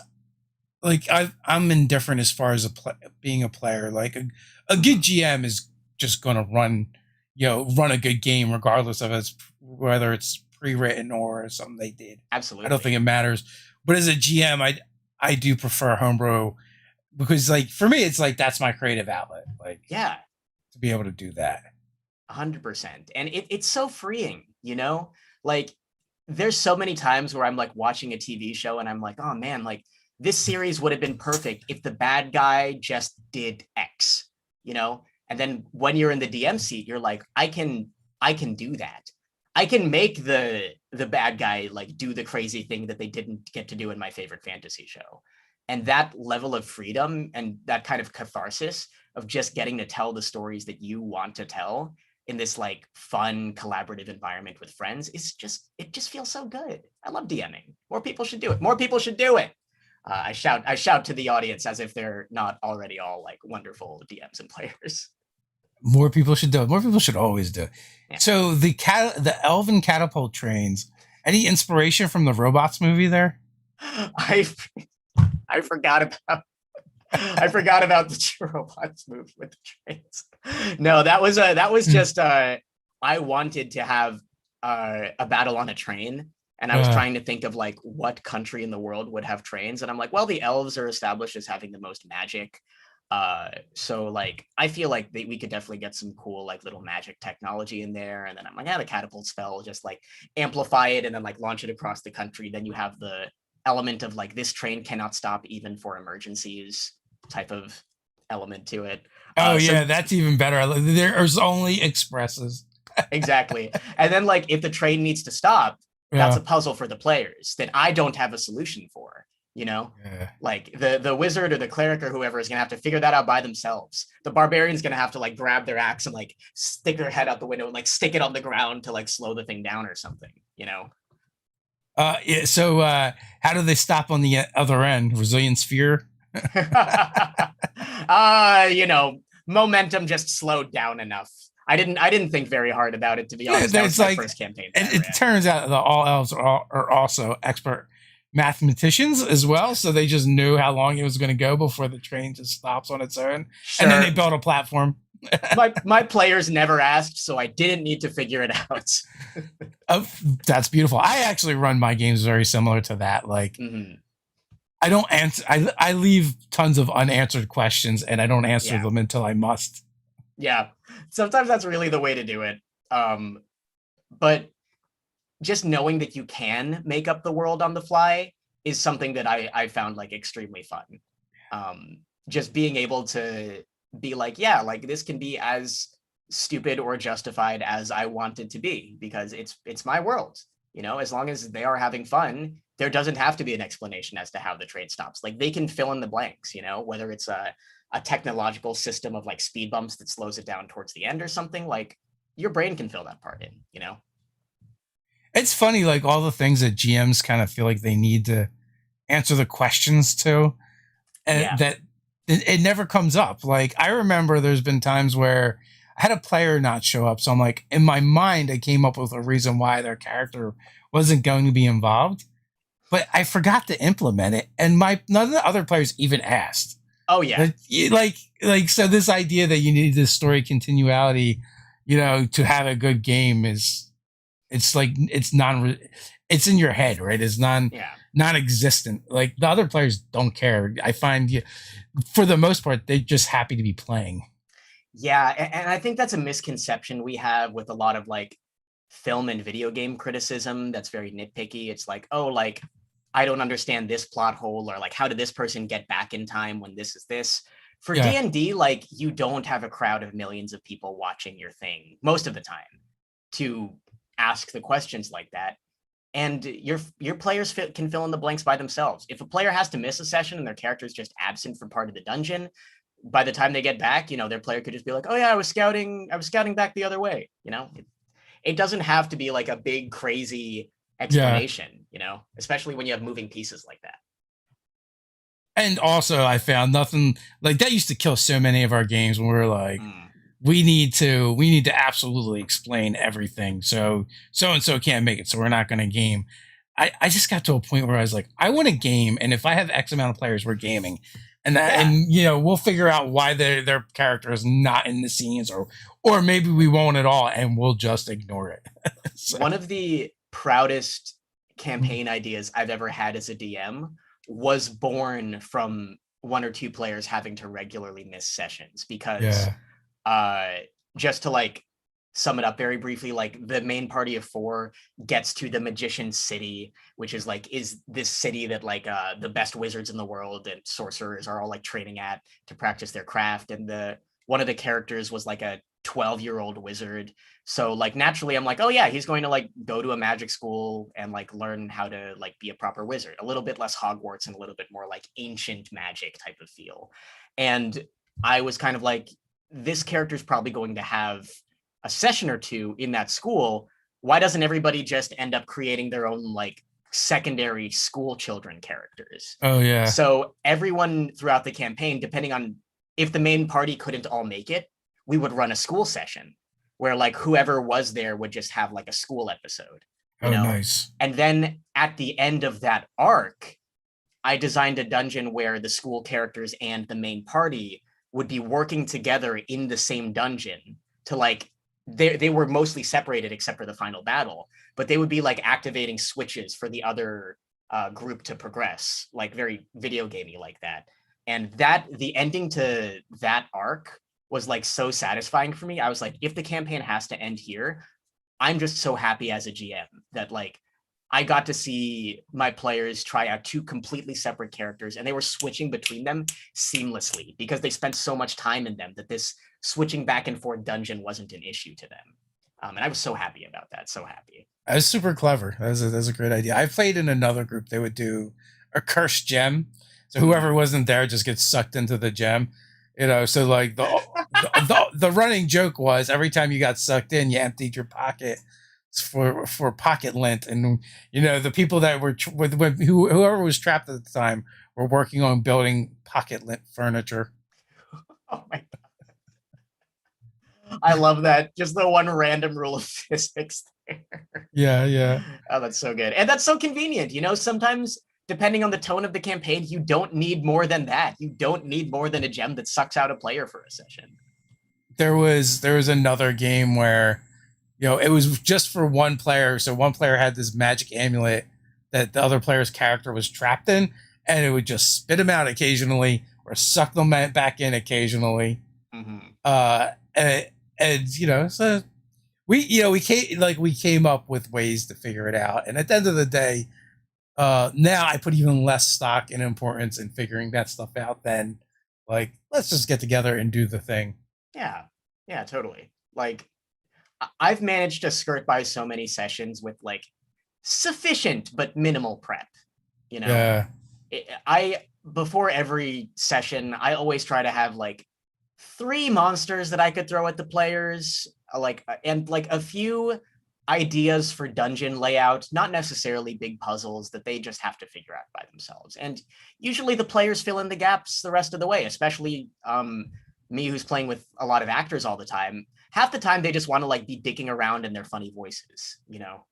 like I'm indifferent as far as being a player. Like a good GM is just going to run a good game regardless of whether it's pre-written or something they did. Absolutely. I don't think it matters. But as a GM, I do prefer homebrew, because like for me it's like that's my creative outlet. Like to be able to do that. 100%. And it's so freeing, like there's so many times where I'm like watching a TV show and I'm like, oh man, like this series would have been perfect if the bad guy just did X, and then when you're in the DM seat, you're like, I can do that. I can make the bad guy like do the crazy thing that they didn't get to do in my favorite fantasy show. And that level of freedom and that kind of catharsis of just getting to tell the stories that you want to tell in this like fun collaborative environment with friends it just feels so good. I love DMing. More people should do it. I shout to the audience as if they're not already all like wonderful DMs and players. More people should do it. More people should always do it. Yeah. So the elven catapult trains, any inspiration from the Robots movie there? I I forgot about the two robots move with the trains. No, that was just I wanted to have a battle on a train, and I was trying to think of like what country in the world would have trains, and I'm like, well, the elves are established as having the most magic. So like I feel like we could definitely get some cool like little magic technology in there, and then I'm like, the catapult spell, just like amplify it and then like launch it across the country. Then you have the element of like this train cannot stop even for emergencies type of element to it. That's even better. There's only expresses. Exactly. And then like if the train needs to stop, that's a puzzle for the players that I don't have a solution for. Like the wizard or the cleric or whoever is gonna have to figure that out by themselves. The barbarian's gonna have to like grab their axe and like stick their head out the window and like stick it on the ground to like slow the thing down or something. So how do they stop on the other end? Resilient sphere. Momentum just slowed down enough. I didn't think very hard about it, to be honest. That was my first campaign. It turns out that all elves are also expert mathematicians as well, so they just knew how long it was going to go before the train just stops on its own. Sure. And then they built a platform. my players never asked, so I didn't need to figure it out. That's beautiful. I actually run my games very similar to that. Like, I don't answer. I leave tons of unanswered questions, and I don't answer them until I must. Yeah, sometimes that's really the way to do it. But just knowing that you can make up the world on the fly is something that I found like extremely fun. Just being able to be like, like this can be as stupid or justified as I want it to be, because it's my world. As long as they are having fun, there doesn't have to be an explanation as to how the train stops. Like they can fill in the blanks, whether it's a technological system of like speed bumps that slows it down towards the end or something. Like your brain can fill that part in. It's funny, like all the things that GMs kind of feel like they need to answer the questions to, and that it never comes up. Like I remember there's been times where I had a player not show up, so I'm like, in my mind, I came up with a reason why their character wasn't going to be involved, but I forgot to implement it, and none of the other players even asked. Oh yeah, like so this idea that you need this story continuality, to have a good game is. It's like it's in your head, right? It's non-existent. Like the other players don't care. I find for the most part, they're just happy to be playing. Yeah, and I think that's a misconception we have with a lot of like film and video game criticism that's very nitpicky. It's like, oh, like I don't understand this plot hole, or like how did this person get back in time when this is this? For D&D, like you don't have a crowd of millions of people watching your thing most of the time to ask the questions like that, and your players can fill in the blanks by themselves. If a player has to miss a session and their character is just absent from part of the dungeon, by the time they get back, their player could just be like, oh yeah, I was scouting back the other way. It doesn't have to be like a big crazy explanation, especially when you have moving pieces like that. And also I found nothing like that used to kill so many of our games when we were like, we need to absolutely explain everything. So and so can't make it, so we're not going to game. I just got to a point where I was like, I want a game, and if I have X amount of players, we're gaming, and we'll figure out why their character is not in the scenes, or maybe we won't at all, and we'll just ignore it. So. One of the proudest campaign ideas I've ever had as a DM was born from one or two players having to regularly miss sessions, because just to like sum it up very briefly, like the main party of 4 gets to the magician's city, which is this city that like the best wizards in the world and sorcerers are all like training at to practice their craft. And one of the characters was like a 12-year-old wizard, so like naturally I'm like, oh yeah, he's going to like go to a magic school and like learn how to like be a proper wizard, a little bit less Hogwarts and a little bit more like ancient magic type of feel. And I was kind of like, this character is probably going to have a session or two in that school. Why doesn't everybody just end up creating their own like secondary school children characters? Oh yeah. So everyone throughout the campaign, depending on if the main party couldn't all make it, we would run a school session where like whoever was there would just have like a school episode. Nice. And then at the end of that arc, I designed a dungeon where the school characters and the main party would be working together in the same dungeon to like, they were mostly separated except for the final battle, but they would be like activating switches for the other group to progress, like very video gamey like that. And the ending to that arc was like so satisfying for me. I was like, if the campaign has to end here, I'm just so happy as a GM that like I got to see my players try out two completely separate characters, and they were switching between them seamlessly because they spent so much time in them that this switching back and forth dungeon wasn't an issue to them. And I was so happy about that. So happy. That was super clever. That was a great idea. I played in another group. They would do a cursed gem. So whoever wasn't there just gets sucked into the gem. You know, so like the running joke was every time you got sucked in, you emptied your pocket for pocket lint, and you know the people that were whoever was trapped at the time were working on building pocket lint furniture. Oh my god, I love that. Just the one random rule of physics there. Yeah. Oh, that's so good, and that's so convenient. You know, sometimes depending on the tone of the campaign, you don't need more than that. You don't need more than a gem that sucks out a player for a session. There was another game where, you know, it was just for one player. So one player had this magic amulet that the other player's character was trapped in, and it would just spit him out occasionally or suck them back in occasionally. And you know, so we came up with ways to figure it out. And at the end of the day, now I put even less stock and importance in figuring that stuff out than like, let's just get together and do the thing. Yeah, totally. Like, I've managed to skirt by so many sessions with like sufficient but minimal prep. You know, before every session, I always try to have like 3 monsters that I could throw at the players, and a few ideas for dungeon layout, not necessarily big puzzles that they just have to figure out by themselves. And usually the players fill in the gaps the rest of the way, especially me, who's playing with a lot of actors all the time. Half the time they just want to like be dicking around in their funny voices, you know?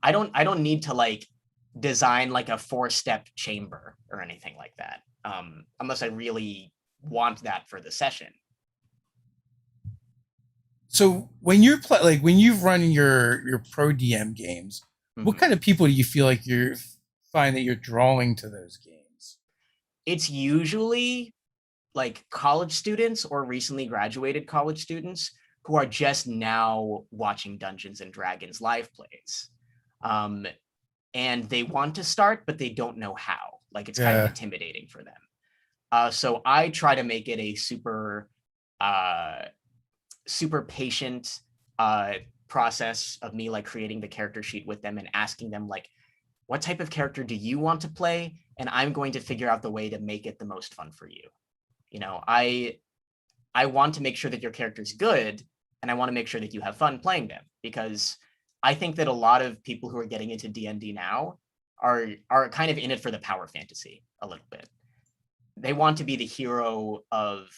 I don't need to like design like a 4-step chamber or anything like that, unless I really want that for the session. So when you're when you've run your pro DM games, what kind of people do you feel like you find that you're drawing to those games? It's usually like college students or recently graduated college students who are just now watching Dungeons and Dragons live plays. And they want to start, but they don't know how. Like, it's kind of intimidating for them. So I try to make it a super patient process of me like creating the character sheet with them and asking them like, what type of character do you want to play? And I'm going to figure out the way to make it the most fun for you. You know, I want to make sure that your character is good, and I want to make sure that you have fun playing them, because I think that a lot of people who are getting into D&D now are kind of in it for the power fantasy a little bit. They want to be the hero of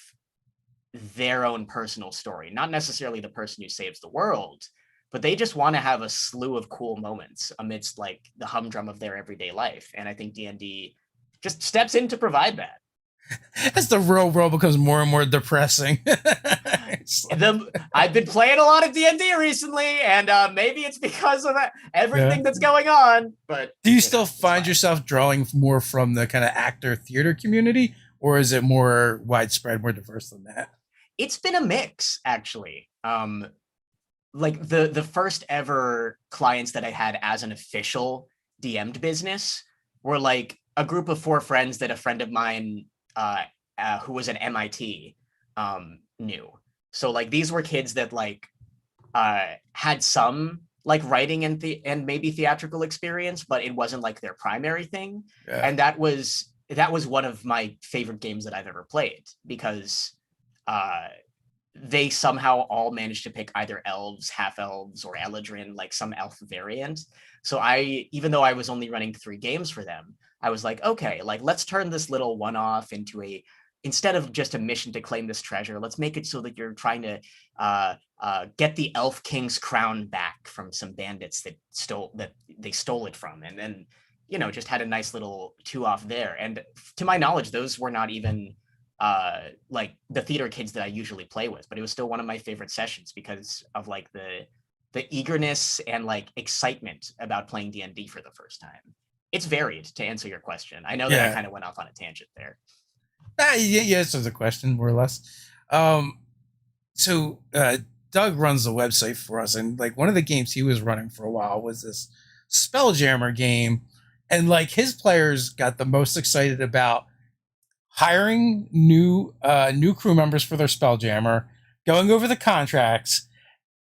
their own personal story, not necessarily the person who saves the world, but they just want to have a slew of cool moments amidst like the humdrum of their everyday life. And I think D&D just steps in to provide that. As the real world becomes more and more depressing. I've been playing a lot of D&D recently, and maybe it's because of everything that's going on. But do you still find yourself drawing more from the kind of actor theater community, or is it more widespread, more diverse than that? It's been a mix, actually. Like the first ever clients that I had as an official DM'd business were like a group of 4 friends that a friend of mine who was at MIT knew. So like these were kids that like had some like writing and maybe theatrical experience, but it wasn't like their primary thing. And that was one of my favorite games that I've ever played, because they somehow all managed to pick either elves, half elves, or Eladrin, like some elf variant. So even though I was only running 3 games for them, I was like, okay, like let's turn this little one-off into instead of just a mission to claim this treasure, let's make it so that you're trying to get the Elf King's crown back from some bandits that stole it from. And then, just had a nice little 2-off there. And to my knowledge, those were not even like the theater kids that I usually play with, but it was still one of my favorite sessions because of like the eagerness and like excitement about playing D&D for the first time. It's varied, to answer your question. I know that I kind of went off on a tangent there. Yeah, so the question, more or less. So Doug runs the website for us, and like one of the games he was running for a while was this Spelljammer game, and like his players got the most excited about hiring new crew members for their Spelljammer, going over the contracts,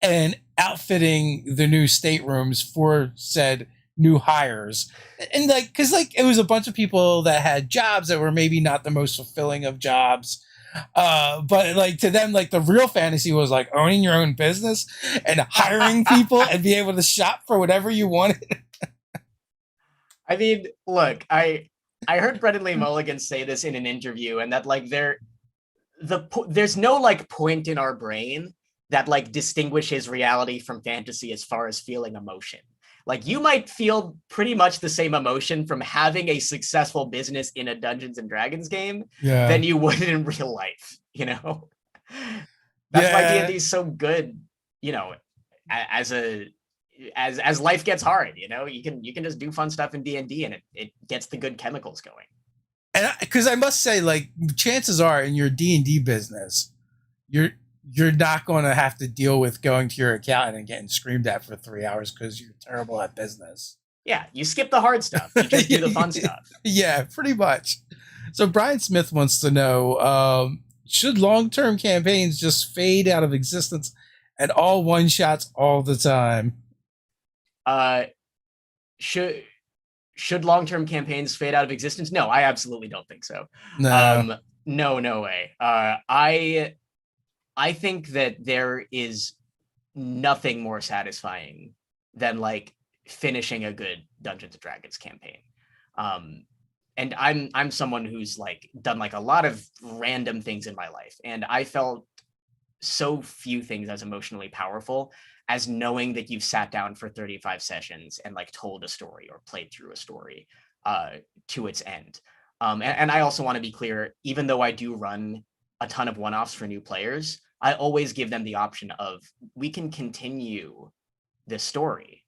and outfitting the new staterooms for said new hires. And like, because like it was a bunch of people that had jobs that were maybe not the most fulfilling of jobs, but like to them, like the real fantasy was like owning your own business and hiring people and be able to shop for whatever you wanted. I mean, look, I heard Brendan Lee Mulligan say this in an interview, and that like there's no like point in our brain that like distinguishes reality from fantasy as far as feeling emotion. Like you might feel pretty much the same emotion from having a successful business in a Dungeons and Dragons game than you would in real life, That's why D&D is so good, as life gets hard, you can just do fun stuff in D&D and it gets the good chemicals going. And because I must say, like, chances are in your D&D business, you're not going to have to deal with going to your accountant and getting screamed at for 3 hours because you're terrible at business. Yeah, you skip the hard stuff. You just do the fun stuff. Yeah, pretty much. So Brian Smith wants to know, should long-term campaigns just fade out of existence and all one-shots all the time? Should long-term campaigns fade out of existence? No, I absolutely don't think so. No. No way. I think that there is nothing more satisfying than like finishing a good Dungeons and Dragons campaign. And I'm someone who's like done like a lot of random things in my life, and I felt so few things as emotionally powerful as knowing that you've sat down for 35 sessions and like told a story or played through a story to its end. And I also want to be clear, even though I do run a ton of one-offs for new players, I always give them the option of, we can continue this story.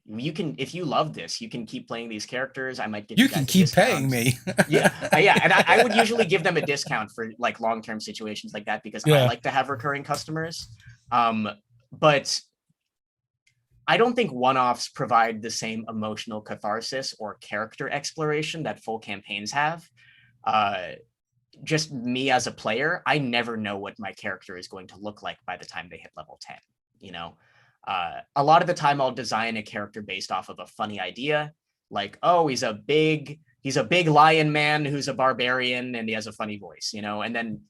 You can, if you love this, you can keep playing these characters. I might give you can keep paying me. Yeah. And I would usually give them a discount for like long-term situations like that, because I like to have recurring customers. But I don't think one-offs provide the same emotional catharsis or character exploration that full campaigns have. Just me as a player, I never know what my character is going to look like by the time they hit level 10. A lot of the time I'll design a character based off of a funny idea, like, oh, he's a big lion man who's a barbarian and he has a funny voice, and then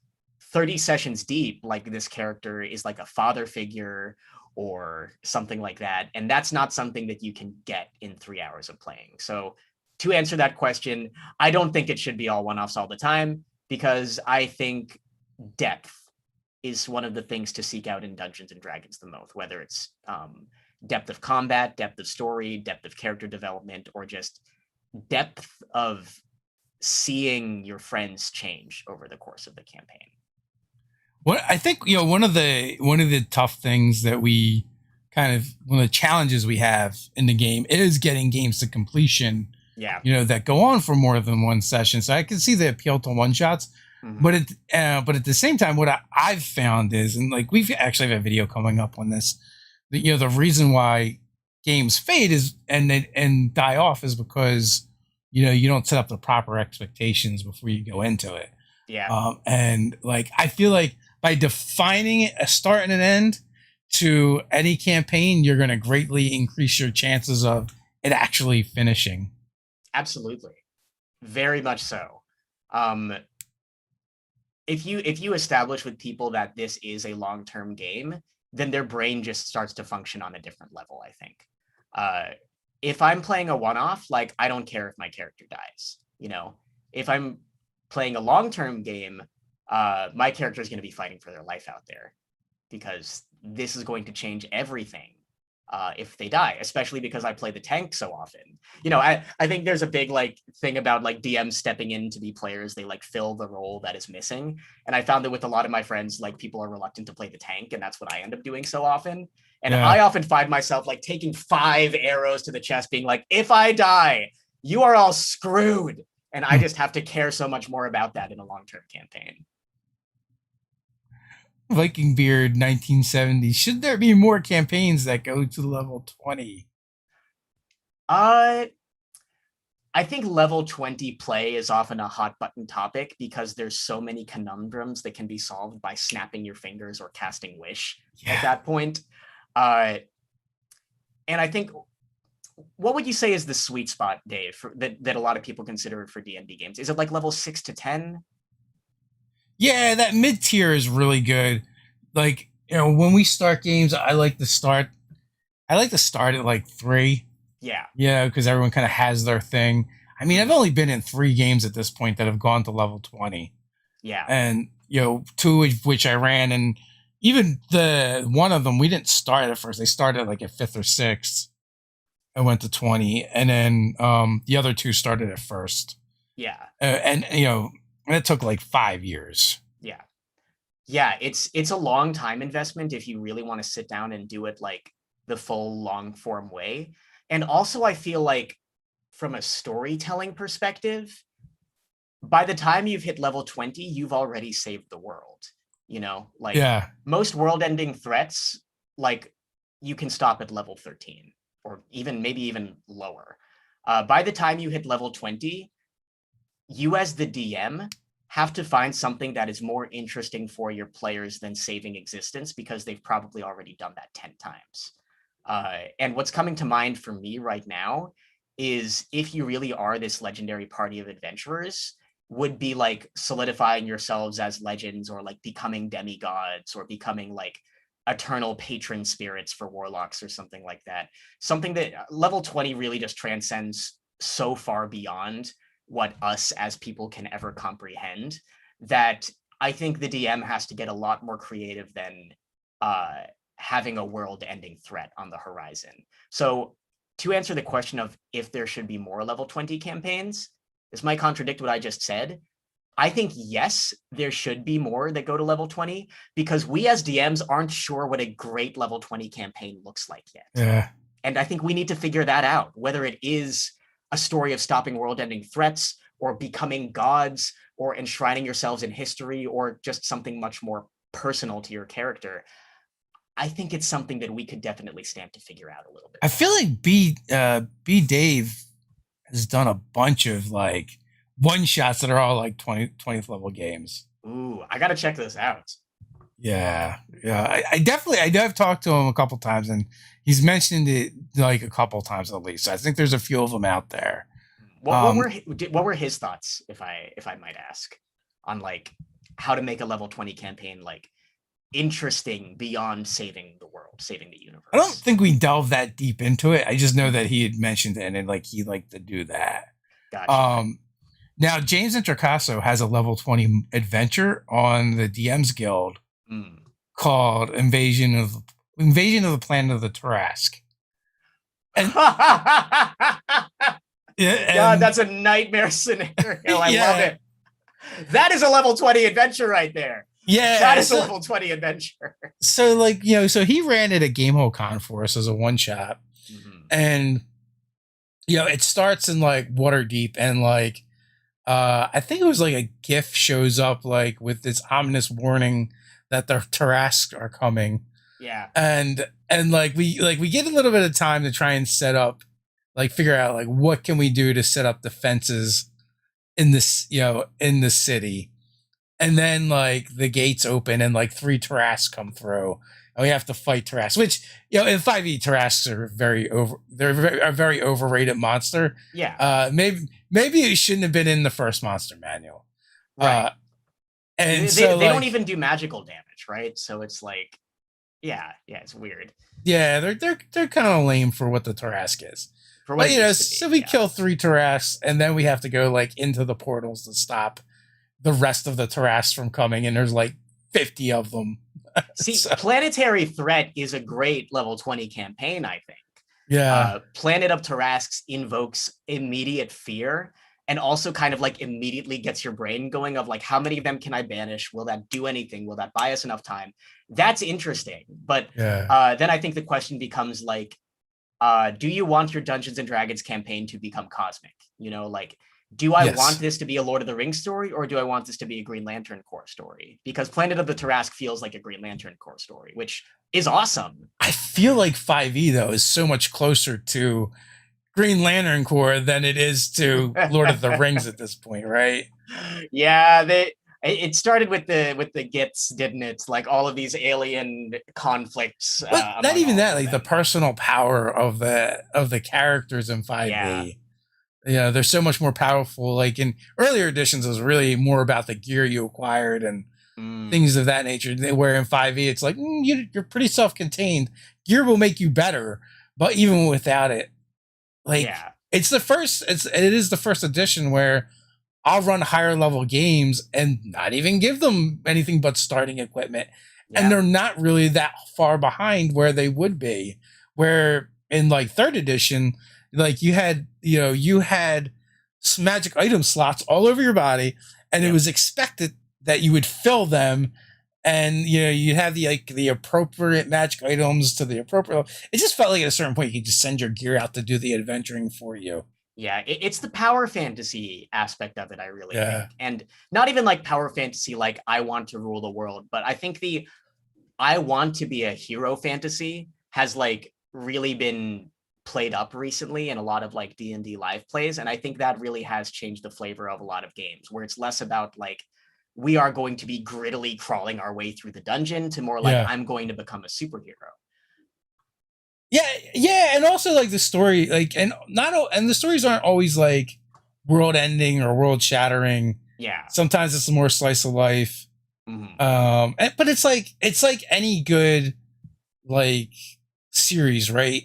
30 sessions deep, like this character is like a father figure or something like that. And that's not something that you can get in 3 hours of playing. So to answer that question, I don't think it should be all one-offs all the time, because I think depth is one of the things to seek out in Dungeons and Dragons the most, whether it's depth of combat, depth of story, depth of character development, or just depth of seeing your friends change over the course of the campaign. What I think, one of the tough things that we one of the challenges we have in the game is getting games to completion. Yeah. That go on for more than one session. So I can see the appeal to one shots, but at the same time, what I've found is, and like we've actually have a video coming up on this, the reason why games fade is and die off is because you don't set up the proper expectations before you go into it. Yeah. And like I feel like by defining a start and an end to any campaign, you're going to greatly increase your chances of it actually finishing. Absolutely. Very much so. If you establish with people that this is a long-term game, then their brain just starts to function on a different level, I think. If I'm playing a one-off, like I don't care if my character dies. If I'm playing a long-term game, my character is going to be fighting for their life out there, because this is going to change everything if they die, especially because I play the tank so often. You know, I think there's a big like thing about like DMs stepping in to be players. They like fill the role that is missing. And I found that with a lot of my friends, like people are reluctant to play the tank, and that's what I end up doing so often. And Yeah. I often find myself like taking 5 arrows to the chest, being like, if I die, you are all screwed. And I just have to care so much more about that in a long-term campaign. Viking Beard 1970. Should there be more campaigns that go to level 20? I think level 20 play is often a hot button topic because there's so many conundrums that can be solved by snapping your fingers or casting wish at that point. And I think, what would you say is the sweet spot, Dave, that a lot of people consider for D&D games? Is it like level 6 to 10? Yeah, that mid tier is really good. Like, you know, when we start games, I like to start at like 3. Yeah, because everyone kind of has their thing. I mean, I've only been in 3 games at this point that have gone to level 20. Yeah. And, you know, 2 of which I ran, and even one of them, we didn't start at first. They started like at 5th or 6th and went to 20. And then the other 2 started at first. Yeah. And, you know, it took like 5 years. Yeah. Yeah, it's a long time investment if you really want to sit down and do it like the full long form way. And also I feel like from a storytelling perspective, by the time you've hit level 20, you've already saved the world. You know, like most world ending threats, like you can stop at level 13 or maybe even lower. By the time you hit level 20, you as the DM have to find something that is more interesting for your players than saving existence, because they've probably already done that 10 times. And what's coming to mind for me right now is, if you really are this legendary party of adventurers, would be like solidifying yourselves as legends, or like becoming demigods, or becoming like eternal patron spirits for warlocks or something like that. Something that level 20 really just transcends so far beyond what us as people can ever comprehend, that I think the DM has to get a lot more creative than having a world-ending threat on the horizon. So to answer the question of if there should be more level 20 campaigns, this might contradict what I just said. I think yes, there should be more that go to level 20, because we as DMs aren't sure what a great level 20 campaign looks like yet. Yeah. And I think we need to figure that out, whether it is a story of stopping world-ending threats, or becoming gods, or enshrining yourselves in history, or just something much more personal to your character. I think it's something that we could definitely stand to figure out a little bit. I feel like B Dave has done a bunch of like one-shots that are all like 20th level games. Ooh, I gotta check this out. Yeah. I've talked to him a couple times, and he's mentioned it like a couple times at least. So I think there's a few of them out there. What were his thoughts, if I might ask, on like how to make a level 20 campaign like interesting beyond saving the world, saving the universe? I don't think we delve that deep into it. I just know that he had mentioned it, and like he liked to do that. Gotcha. Now James Intricasso has a level 20 adventure on the DM's Guild called Invasion of the Planet of the Tarrasque. And God, that's a nightmare scenario. I love it. That is a level 20 adventure right there. Yeah, that is a level 20 adventure. So like, you know, so he ran it at Gamehole Con for us as a one-shot. And you know, it starts in like Waterdeep, and like I think it was like a GIF shows up like with this ominous warning that the Tarrasque are coming. Yeah. And like we get a little bit of time to try and set up, like figure out like what can we do to set up defenses in this, you know, in the city. And then like the gates open, and like 3 Tarrasque come through, and we have to fight Tarrasque, which, you know, in 5e Tarrasques are a very overrated monster. Yeah. Maybe it shouldn't have been in the first monster manual. Right. And they don't even do magical damage, right? So it's like, yeah, it's weird. Yeah, they're kind of lame for what the Tarrasque is. But you know, so we kill 3 Tarrasques, and then we have to go like into the portals to stop the rest of the Tarrasques from coming, and there's like 50 of them. See, So, Planetary Threat is a great level 20 campaign, I think. yeah. Planet of Tarrasques invokes immediate fear and also kind of like immediately gets your brain going of like, how many of them can I banish? Will that do anything? Will that buy us enough time? That's interesting. But Yeah. then I think the question becomes like, do you want your Dungeons and Dragons campaign to become cosmic? You know, like, do I want Yes. this to be a Lord of the Rings story, or do I want this to be a Green Lantern Corps story? Because Planet of the Tarrasque feels like a Green Lantern Corps story, which is awesome. I feel like 5e though is so much closer to Green Lantern Corps than it is to Lord of the Rings at this point, right? Yeah, it started with the Gits, didn't it? Like all of these alien conflicts But not among even all that, of like the them. personal power of the characters in Yeah. 5e. Yeah, they're so much more powerful. Like in earlier editions, it was really more about the gear you acquired and Mm, things of that nature. Where in 5e, it's like you're pretty self-contained. Gear will make you better, but even without it, like yeah. it is the first edition where I'll run higher level games and not even give them anything but starting equipment. And Yeah. they're not really that far behind where they would be. Where in like third edition, like you had magic item slots all over your body, and it Yep. was expected that you would fill them, and you have the appropriate magic items to the appropriate. It just felt like at a certain point you could just send your gear out to do the adventuring for you. Yeah, it's the power fantasy aspect of it, I really Yeah. think. And not even like power fantasy, like I want to rule the world, but I think the I want to be a hero fantasy has like really been played up recently in a lot of like D&D live plays. And I think that really has changed the flavor of a lot of games where it's less about like, we are going to be grittily crawling our way through the dungeon to more like, Yeah. I'm going to become a superhero. Yeah, and also like the story, like and the stories aren't always like world ending or world shattering. Yeah. Sometimes it's more slice of life. Mm-hmm. But it's like any good like series, right?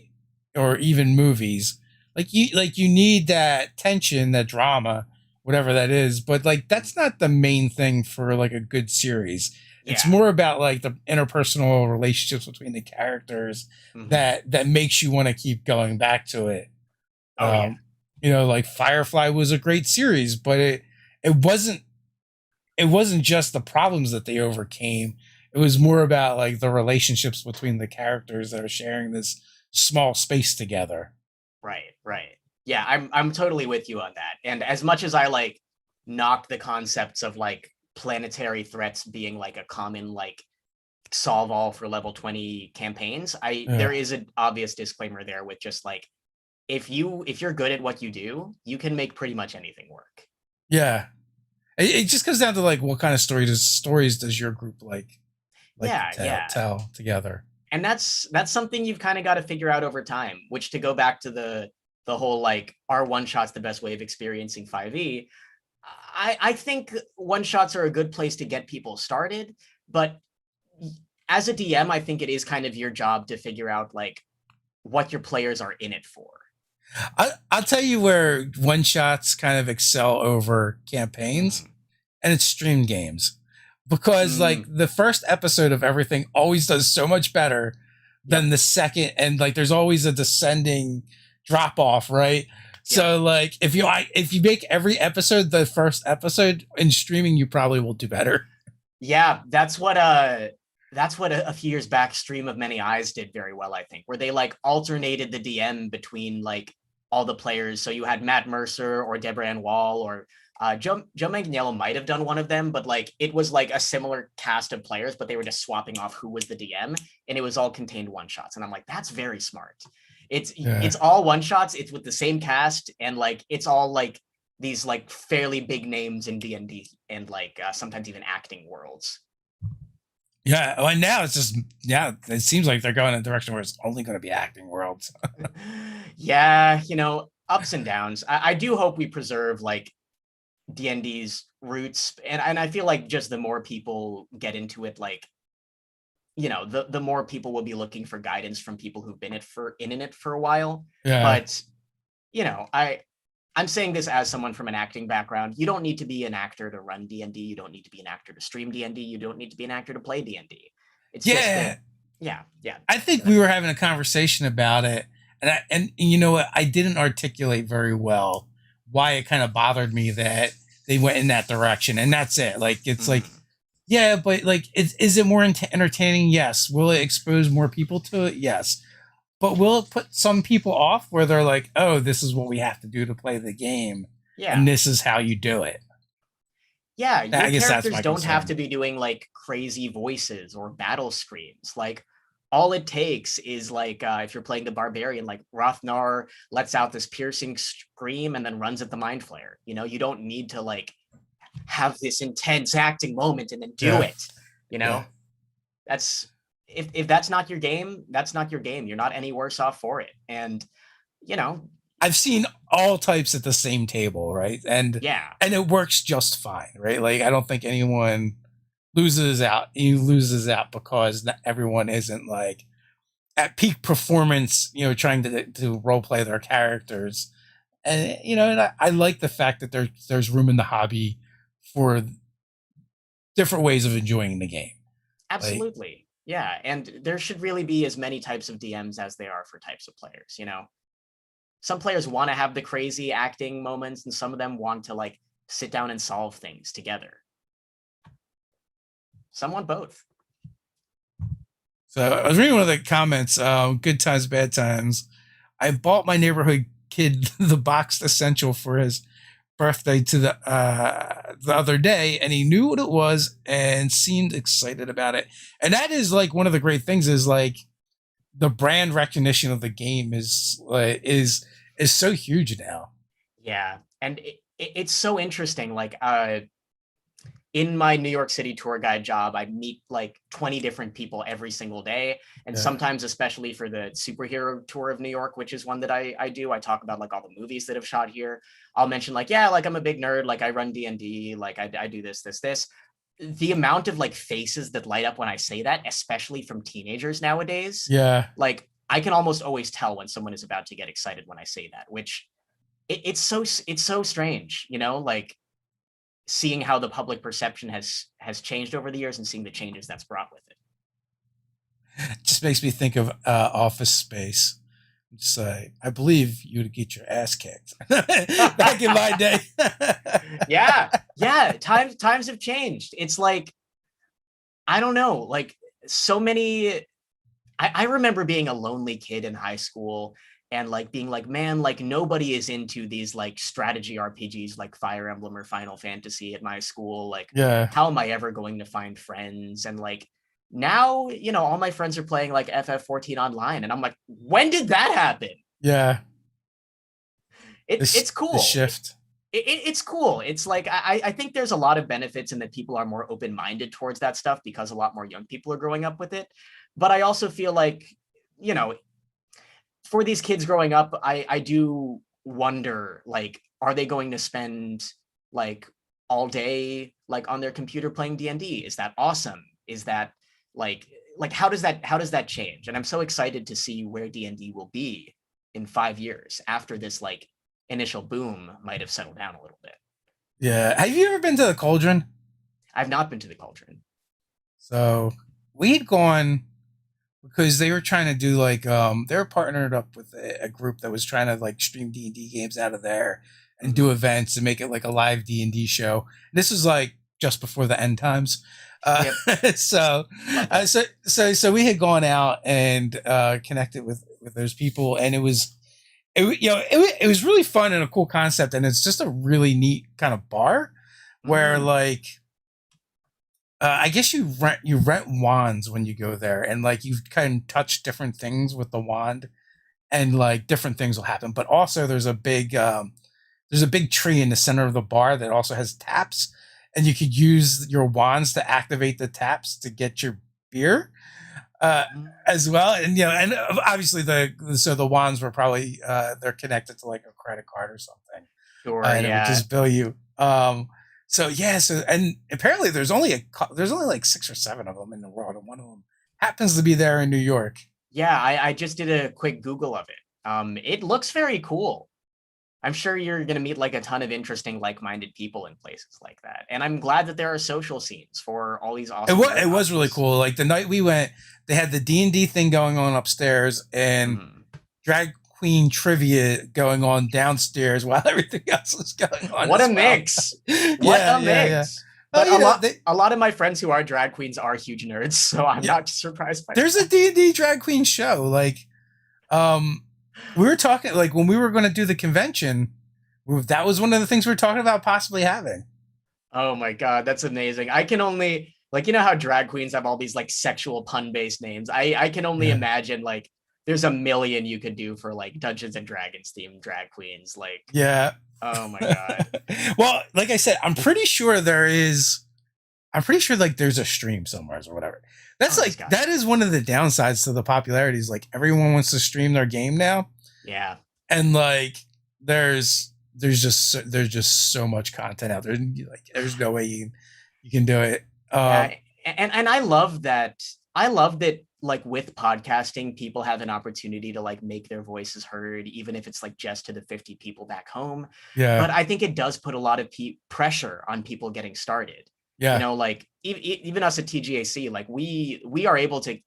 Or even movies. Like you need that tension, that drama, whatever that is. But like that's not the main thing for like a good series. It's Yeah. more about like the interpersonal relationships between the characters Mm-hmm. that makes you want to keep going back to it. Oh yeah. Like Firefly was a great series, but it wasn't it wasn't just the problems that they overcame. It was more about like the relationships between the characters that are sharing this small space together. Right, right. Yeah, I'm totally with you on that. And as much as I like knock the concepts of like planetary threats being like a common like solve all for level 20 campaigns, there Yeah. is an obvious disclaimer there with just like if you're good at what you do, you can make pretty much anything work. Yeah. It just comes down to like what kind of stories does your group like to Yeah, yeah. tell together. And that's something you've kind of got to figure out over time, which to go back to the whole like are one shots the best way of experiencing 5e. I think one shots are a good place to get people started, but as a DM, I think it is kind of your job to figure out like what your players are in it for. I'll tell you where one shots kind of excel over campaigns, Mm. and it's stream games. Because like Mm. the first episode of everything always does so much better Yep. than the second, and like there's always a descending drop off, right? Yep. So like if you make every episode the first episode in streaming, you probably will do better. Yeah, that's what a few years back Stream of Many Eyes did very well, I think, where they like alternated the DM between like all the players. So you had Matt Mercer or Deborah Ann Wall or Joe Manganiello might have done one of them, but like it was like a similar cast of players, but they were just swapping off who was the DM, and it was all contained one shots. And I'm like, that's very smart. It's all one shots. It's with the same cast, and like it's all like these like fairly big names in D&D and like sometimes even acting worlds. Yeah, well, and now it's just it seems like they're going in a direction where it's only going to be acting worlds. Yeah, ups and downs. I do hope we preserve like D&D's roots, and I feel like just the more people get into it, like the more people will be looking for guidance from people who've been in it for a while. Yeah. But I'm saying this as someone from an acting background. You don't need to be an actor to run D&D. You don't need to be an actor to stream D&D. You don't need to be an actor to play D&D. It's just Yeah. that, yeah. I think we were having a conversation about it, and you know what? I didn't articulate very well why it kind of bothered me that they went in that direction, and that's it. Like it's like, yeah, but like, is it more entertaining? Yes. Will it expose more people to it? Yes. But will it put some people off where they're like, oh, this is what we have to do to play the game, Yeah. and this is how you do it? Yeah, your I guess that's characters my don't have concern. to be doing like crazy voices or battle screams. Like all it takes is like if you're playing the barbarian, like Rothnar lets out this piercing scream and then runs at the mind flayer. You know, you don't need to like have this intense acting moment and then do it. You know, Yeah. that's if that's not your game, that's not your game. You're not any worse off for it. And you know, I've seen all types at the same table, right? yeah, And it works just fine, right? Like I don't think anyone loses out. He loses out because not everyone isn't like at peak performance, you know, trying to role play their characters. And you know, and I like the fact that there's room in the hobby for different ways of enjoying the game. absolutely. Yeah, and there should really be as many types of DMs as there are for types of players, you know. Some players want to have the crazy acting moments and some of them want to like sit down and solve things together. Some want both. So I was reading one of the comments, good times, bad times. I bought my neighborhood kid the boxed essential for his birthday to the other day, and he knew what it was and seemed excited about it. And that is like one of the great things is like the brand recognition of the game is so huge now. Yeah, and it's so interesting. Like in my New York City tour guide job, I meet like 20 different people every single day. And sometimes, especially for the superhero tour of New York, which is one that I do, I talk about like all the movies that have shot here. I'll mention like, yeah, like I'm a big nerd, like I run D&D, like I do this. The amount of like faces that light up when I say that, especially from teenagers nowadays, like I can almost always tell when someone is about to get excited when I say that, which it's so strange, you know, like seeing how the public perception has changed over the years and seeing the changes that's brought with it. It just makes me think of Office Space. Say, I believe you would get your ass kicked back in my day. yeah. Times have changed. It's like, I don't know, like so many. I remember being a lonely kid in high school and like being like, man, like nobody is into these like strategy RPGs like Fire Emblem or Final Fantasy at my school. Like, how am I ever going to find friends? And like now, you know, all my friends are playing like FF14 online, and I'm like, when did that happen? Yeah, it's cool. The shift. It's cool. It's like I think there's a lot of benefits in that people are more open-minded towards that stuff because a lot more young people are growing up with it. But I also feel like, you know, for these kids growing up, I do wonder, like, are they going to spend like all day like on their computer playing D&D? Is that awesome? Is that like how does that change? And I'm so excited to see where D&D will be in 5 years after this like initial boom might have settled down a little bit. Yeah. Have you ever been to the Cauldron? I've not been to the Cauldron. So we had gone because they were trying to do like they were partnered up with a group that was trying to like stream D&D games out of there and do events and make it like a live D&D show. This was like just before the end times. So we had gone out and connected with those people, and it was really fun and a cool concept, and it's just a really neat kind of bar where like I guess you rent wands when you go there, and like you can touch different things with the wand, and like different things will happen. But also there's a big tree in the center of the bar that also has taps, and you could use your wands to activate the taps to get your beer as well. And you know, and obviously the wands were probably they're connected to like a credit card or something. Sure, and it would just bill you. So and apparently there's only like 6 or 7 of them in the world, and one of them happens to be there in New York. Yeah, I just did a quick Google of it. It looks very cool. I'm sure you're going to meet like a ton of interesting, like-minded people in places like that. And I'm glad that there are social scenes for all these awesome. It was really cool. Like the night we went, they had the D&D thing going on upstairs and drag queen trivia going on downstairs while everything else was going on. What a mix! What a mix! But a lot of my friends who are drag queens are huge nerds, so I'm not surprised by There's that. a D&D drag queen show. Like, we were talking, like, when we were going to do the convention, that was one of the things we were talking about possibly having. Oh my God, that's amazing. I can only, like, you know how drag queens have all these, like, sexual pun-based names? I can only imagine, like, there's a million you could do for, like, Dungeons and Dragons themed drag queens. Like, oh my God. Well, like I said, I'm pretty sure like there's a stream somewhere or whatever. That's that is one of the downsides to the popularity is like everyone wants to stream their game now. Yeah. And like there's just so much content out there. Like there's no way you can do it. And I love that. I love that, like, with podcasting, people have an opportunity to like make their voices heard, even if it's like just to the 50 people back home. Yeah. But I think it does put a lot of pressure on people getting started. Yeah. You know, like even us at TGAC, like we are able to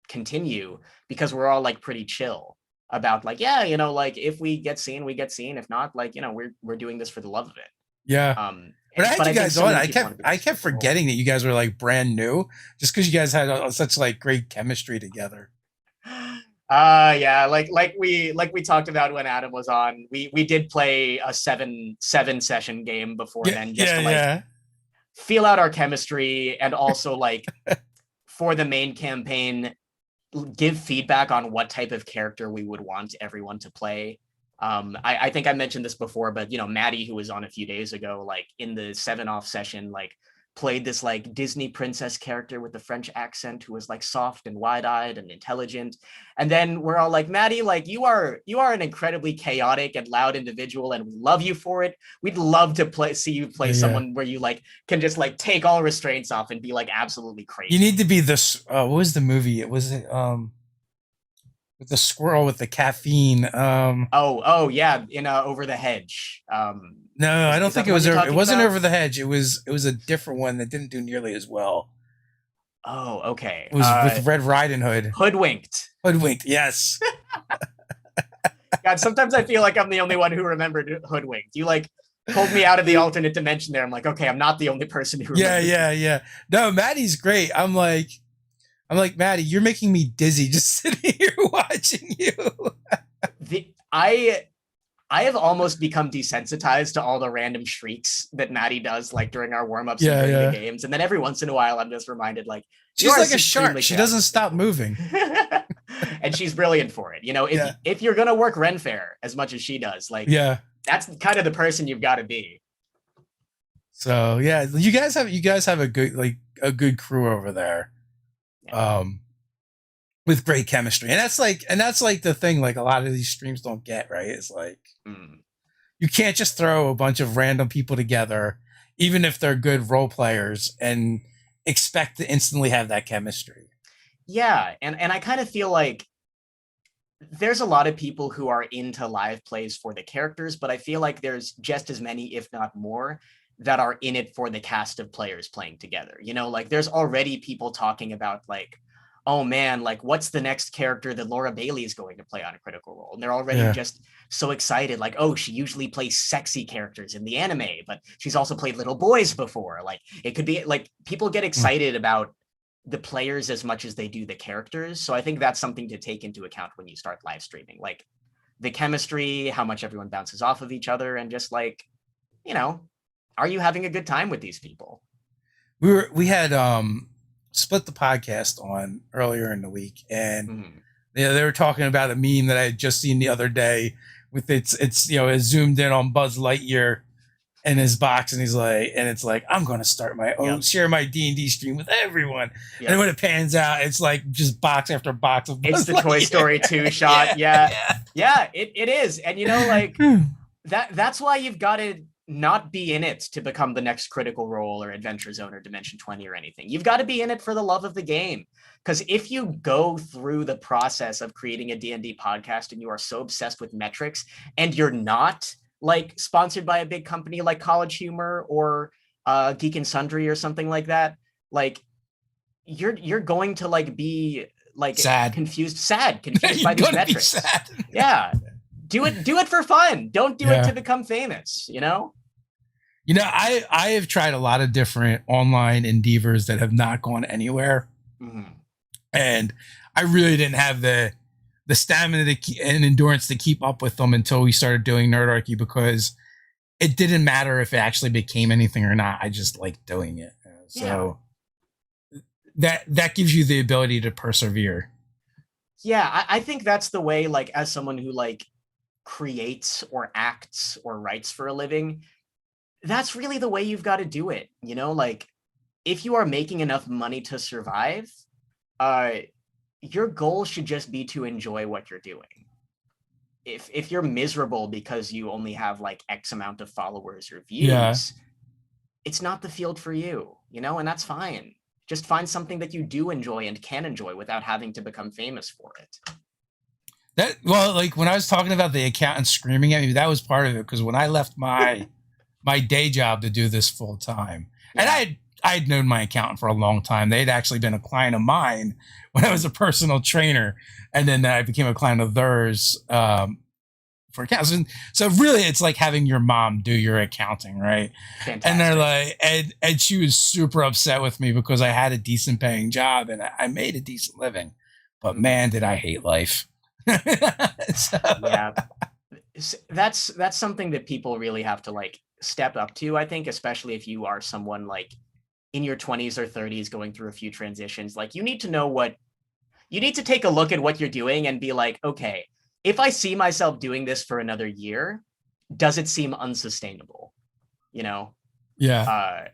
continue because we're all like pretty chill about like, yeah, you know, like if we get seen, we get seen. If not, like, you know, we're doing this for the love of it. Yeah. But I had you guys on. I kept forgetting that you guys were like brand new, just because you guys had such like great chemistry together. Yeah, like we talked about when Adam was on. We did play a seven session game before then, just to like feel out our chemistry, and also like for the main campaign, give feedback on what type of character we would want everyone to play. I think I mentioned this before, but you know, Maddie, who was on a few days ago, like in the 7-off session, like played this like Disney princess character with the French accent who was like soft and wide-eyed and intelligent. And then we're all like, Maddie, like you are an incredibly chaotic and loud individual, and we love you for it. We'd love to see you play someone where you like can just like take all restraints off and be like absolutely crazy. You need to be this. What was the movie? With the squirrel with the caffeine. Oh yeah, in Over the Hedge. No, I don't think it was. It wasn't Over the Hedge. It was a different one that didn't do nearly as well. Oh, okay. It was with Red Riding Hood. Hoodwinked. Yes. God, sometimes I feel like I'm the only one who remembered Hoodwinked. You like pulled me out of the alternate dimension there. I'm like, okay, I'm not the only person who remembers. Yeah. No, Maddie's great. I'm like, Maddie, you're making me dizzy just sitting here watching you. I have almost become desensitized to all the random shrieks that Maddie does, like during our warm-ups and during the games. And then every once in a while, I'm just reminded, like, she's like a shark. She doesn't stop moving. And she's brilliant for it. You know, if you're going to work Ren Fair as much as she does, like, that's kind of the person you've got to be. So, yeah, you guys have a good crew over there. With great chemistry, and that's like the thing, like a lot of these streams don't get, right? It's like you can't just throw a bunch of random people together, even if they're good role players, and expect to instantly have that chemistry. Yeah, and I kind of feel like there's a lot of people who are into live plays for the characters, but I feel like there's just as many, if not more, that are in it for the cast of players playing together. You know, like there's already people talking about like, oh man, like what's the next character that Laura Bailey is going to play on a Critical Role? And they're already just so excited. Like, oh, she usually plays sexy characters in the anime, but she's also played little boys before. Like it could be like people get excited about the players as much as they do the characters. So I think that's something to take into account when you start live streaming, like the chemistry, how much everyone bounces off of each other, and just like, you know, are you having a good time with these people? We had split the podcast on earlier in the week, and they were talking about a meme that I had just seen the other day with it's you know, it zoomed in on Buzz Lightyear in his box, and he's like, and it's like, I'm going to start my own, share my D&D stream with everyone. And when it pans out, it's like just box after box of Buzz It's the Lightyear. Toy Story 2 shot. Yeah, it is. And you know, like that's why you've got to not be in it to become the next Critical Role or Adventure Zone or Dimension 20 or anything. You've got to be in it for the love of the game. Because if you go through the process of creating a D&D podcast and you are so obsessed with metrics and you're not like sponsored by a big company like College Humor or Geek and Sundry or something like that, like you're going to like be like confused by these metrics. Yeah. Do it for fun. Don't do it to become famous, you know? You know, I have tried a lot of different online endeavors that have not gone anywhere. Mm-hmm. And I really didn't have the stamina and endurance to keep up with them until we started doing Nerdarchy, because it didn't matter if it actually became anything or not. I just liked doing it. So that gives you the ability to persevere. Yeah, I think that's the way, like, as someone who like creates or acts or writes for a living, that's really the way you've got to do it. You know, like if you are making enough money to survive, your goal should just be to enjoy what you're doing. If you're miserable because you only have like X amount of followers or views, it's not the field for you, you know, and that's fine. Just find something that you do enjoy and can enjoy without having to become famous for it. Well, like when I was talking about the accountant screaming at me, that was part of it, because when I left my day job to do this full time, and I'd known my accountant for a long time. They'd actually been a client of mine when I was a personal trainer, and then I became a client of theirs for accounting. So really, it's like having your mom do your accounting, right? Fantastic. And they're like, and she was super upset with me because I had a decent paying job and I made a decent living, but man, did I hate life. Yeah, that's something that people really have to like step up to, I think, especially if you are someone like in your 20s or 30s going through a few transitions. Like you need to take a look at what you're doing and be like, okay, if I see myself doing this for another year, does it seem unsustainable? You know? Yeah.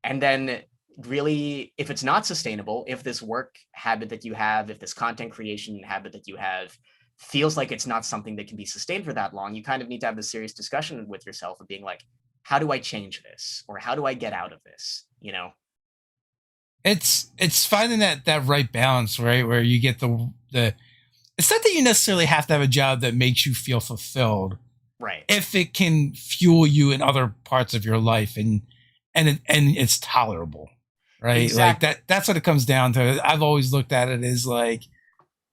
And then really, if it's not sustainable, if this work habit that you have, if this content creation habit that you have feels like it's not something that can be sustained for that long, you kind of need to have a serious discussion with yourself of being like, how do I change this? Or how do I get out of this? You know? It's finding that right balance, right? Where you get the it's not that you necessarily have to have a job that makes you feel fulfilled, right? If it can fuel you in other parts of your life and it's tolerable, right? Exactly. Like that's what it comes down to. I've always looked at it as like,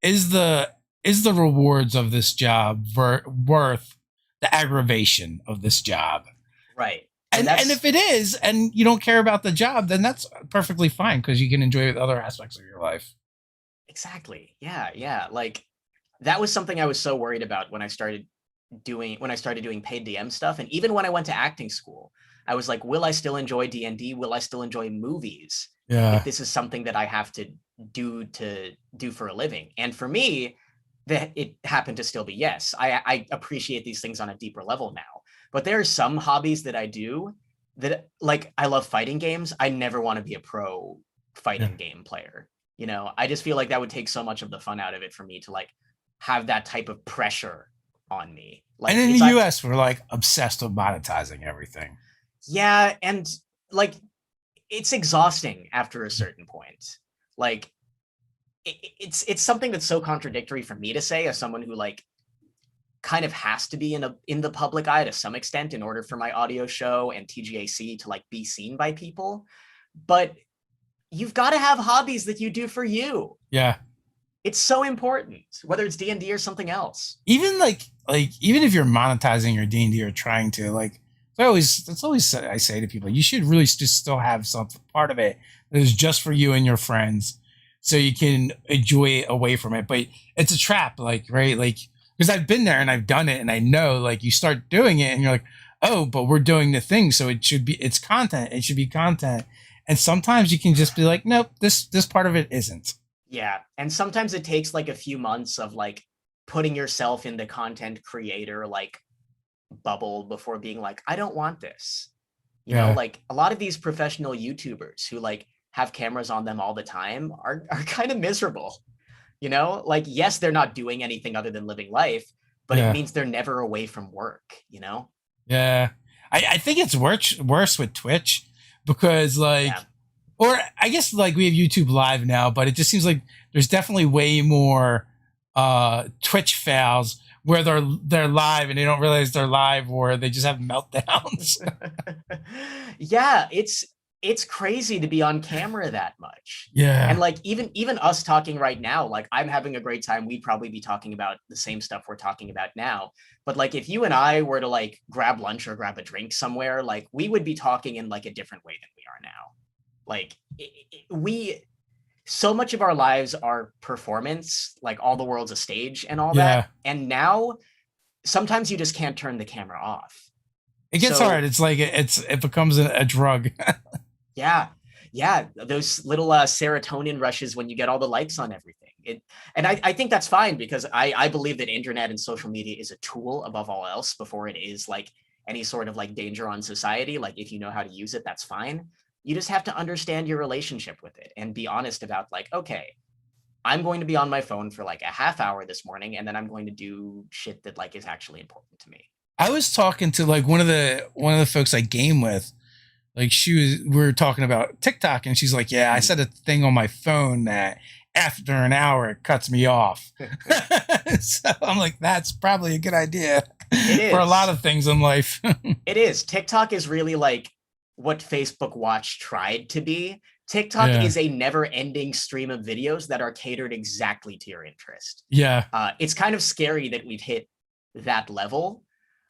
is the rewards of this job worth the aggravation of this job? Right. And if it is, and you don't care about the job, then that's perfectly fine, because you can enjoy other aspects of your life. Exactly. Yeah. Like that was something I was so worried about when I started doing paid DM stuff. And even when I went to acting school, I was like, will I still enjoy D&D? Will I still enjoy movies? Yeah. If this is something that I have to do for a living. And for me, that it happened to still be yes. I appreciate these things on a deeper level now. But there are some hobbies that I do that, like, I love fighting games. I never want to be a pro fighting game player. You know, I just feel like that would take so much of the fun out of it for me to like have that type of pressure on me. Like, and in the US, we're like obsessed with monetizing everything. Yeah, and like it's exhausting after a certain point. Like it's something that's so contradictory for me to say as someone who like kind of has to be in the public eye to some extent in order for my audio show and TGAC to like be seen by people. But you've got to have hobbies that you do for you. Yeah. It's so important, whether it's D&D or something else. Even like even if you're monetizing your D&D or trying to, like, that's always I say to people, you should really just still have some part of it that is just for you and your friends, so you can enjoy it away from it. But it's a trap, like, right? Like, because I've been there and I've done it, and I know, like, you start doing it and you're like, oh, but we're doing the thing, so it's content. It should be content. And sometimes you can just be like, nope, this part of it isn't. Yeah. And sometimes it takes like a few months of like putting yourself in the content creator like bubble before being like, I don't want this. You know, like a lot of these professional YouTubers who like have cameras on them all the time are kind of miserable. You know, like, yes, they're not doing anything other than living life, but it means they're never away from work, you know? Yeah. I think it's worse with Twitch, because like, or I guess like we have YouTube Live now, but it just seems like there's definitely way more Twitch fails where they're live and they don't realize they're live, or they just have meltdowns. Yeah, it's crazy to be on camera that much. Yeah. And like even us talking right now, like I'm having a great time. We'd probably be talking about the same stuff we're talking about now. But like if you and I were to like grab lunch or grab a drink somewhere, like we would be talking in like a different way than we are now. Like we so much of our lives are performance, like all the world's a stage and all that. And now sometimes you just can't turn the camera off. It gets hard. It's like it becomes a drug. Yeah. Those little serotonin rushes when you get all the likes on everything. I think that's fine, because I believe that internet and social media is a tool above all else before it is like any sort of like danger on society. Like if you know how to use it, that's fine. You just have to understand your relationship with it and be honest about like, okay, I'm going to be on my phone for like a half hour this morning, and then I'm going to do shit that like is actually important to me. I was talking to like one of the folks I game with. Like we were talking about TikTok, and she's like, yeah, I set a thing on my phone that after an hour it cuts me off. So I'm like, that's probably a good idea for a lot of things in life. It is. TikTok is really like what Facebook Watch tried to be. TikTok is a never-ending stream of videos that are catered exactly to your interest. Yeah. It's kind of scary that we've hit that level.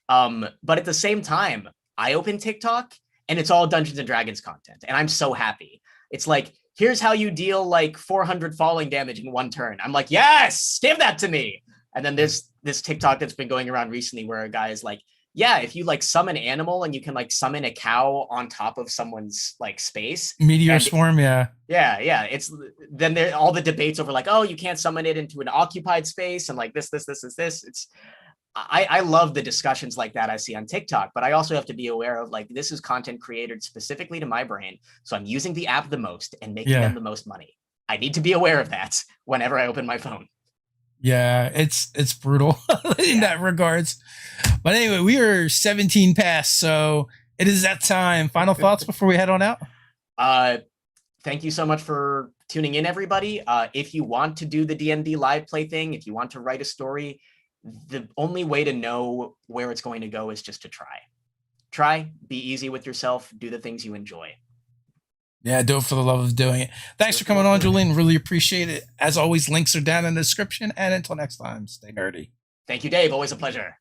But at the same time, I open TikTok and it's all Dungeons and Dragons content, and I'm so happy. It's like, here's how you deal like 400 falling damage in one turn. I'm like, yes, give that to me. And then there's this TikTok that's been going around recently where a guy is like, yeah, if you like summon animal and you can like summon a cow on top of someone's like space. Meteor swarm, yeah. Yeah. It's then there all the debates over like, oh, you can't summon it into an occupied space and like this. It's I love the discussions like that I see on TikTok, but I also have to be aware of like, this is content created specifically to my brain. So I'm using the app the most and making them the most money. I need to be aware of that whenever I open my phone. Yeah, it's brutal in that regards. But anyway, we are 17 past, so it is that time. Final thoughts before we head on out? Thank you so much for tuning in, everybody. If you want to do the D&D live play thing, if you want to write a story, the only way to know where it's going to go is just to try, be easy with yourself, do the things you enjoy. Yeah, do it for the love of doing it. Thanks for coming on, Julian. Really appreciate it. As always, links are down in the description. And until next time, stay nerdy. Thank you, Dave. Always a pleasure.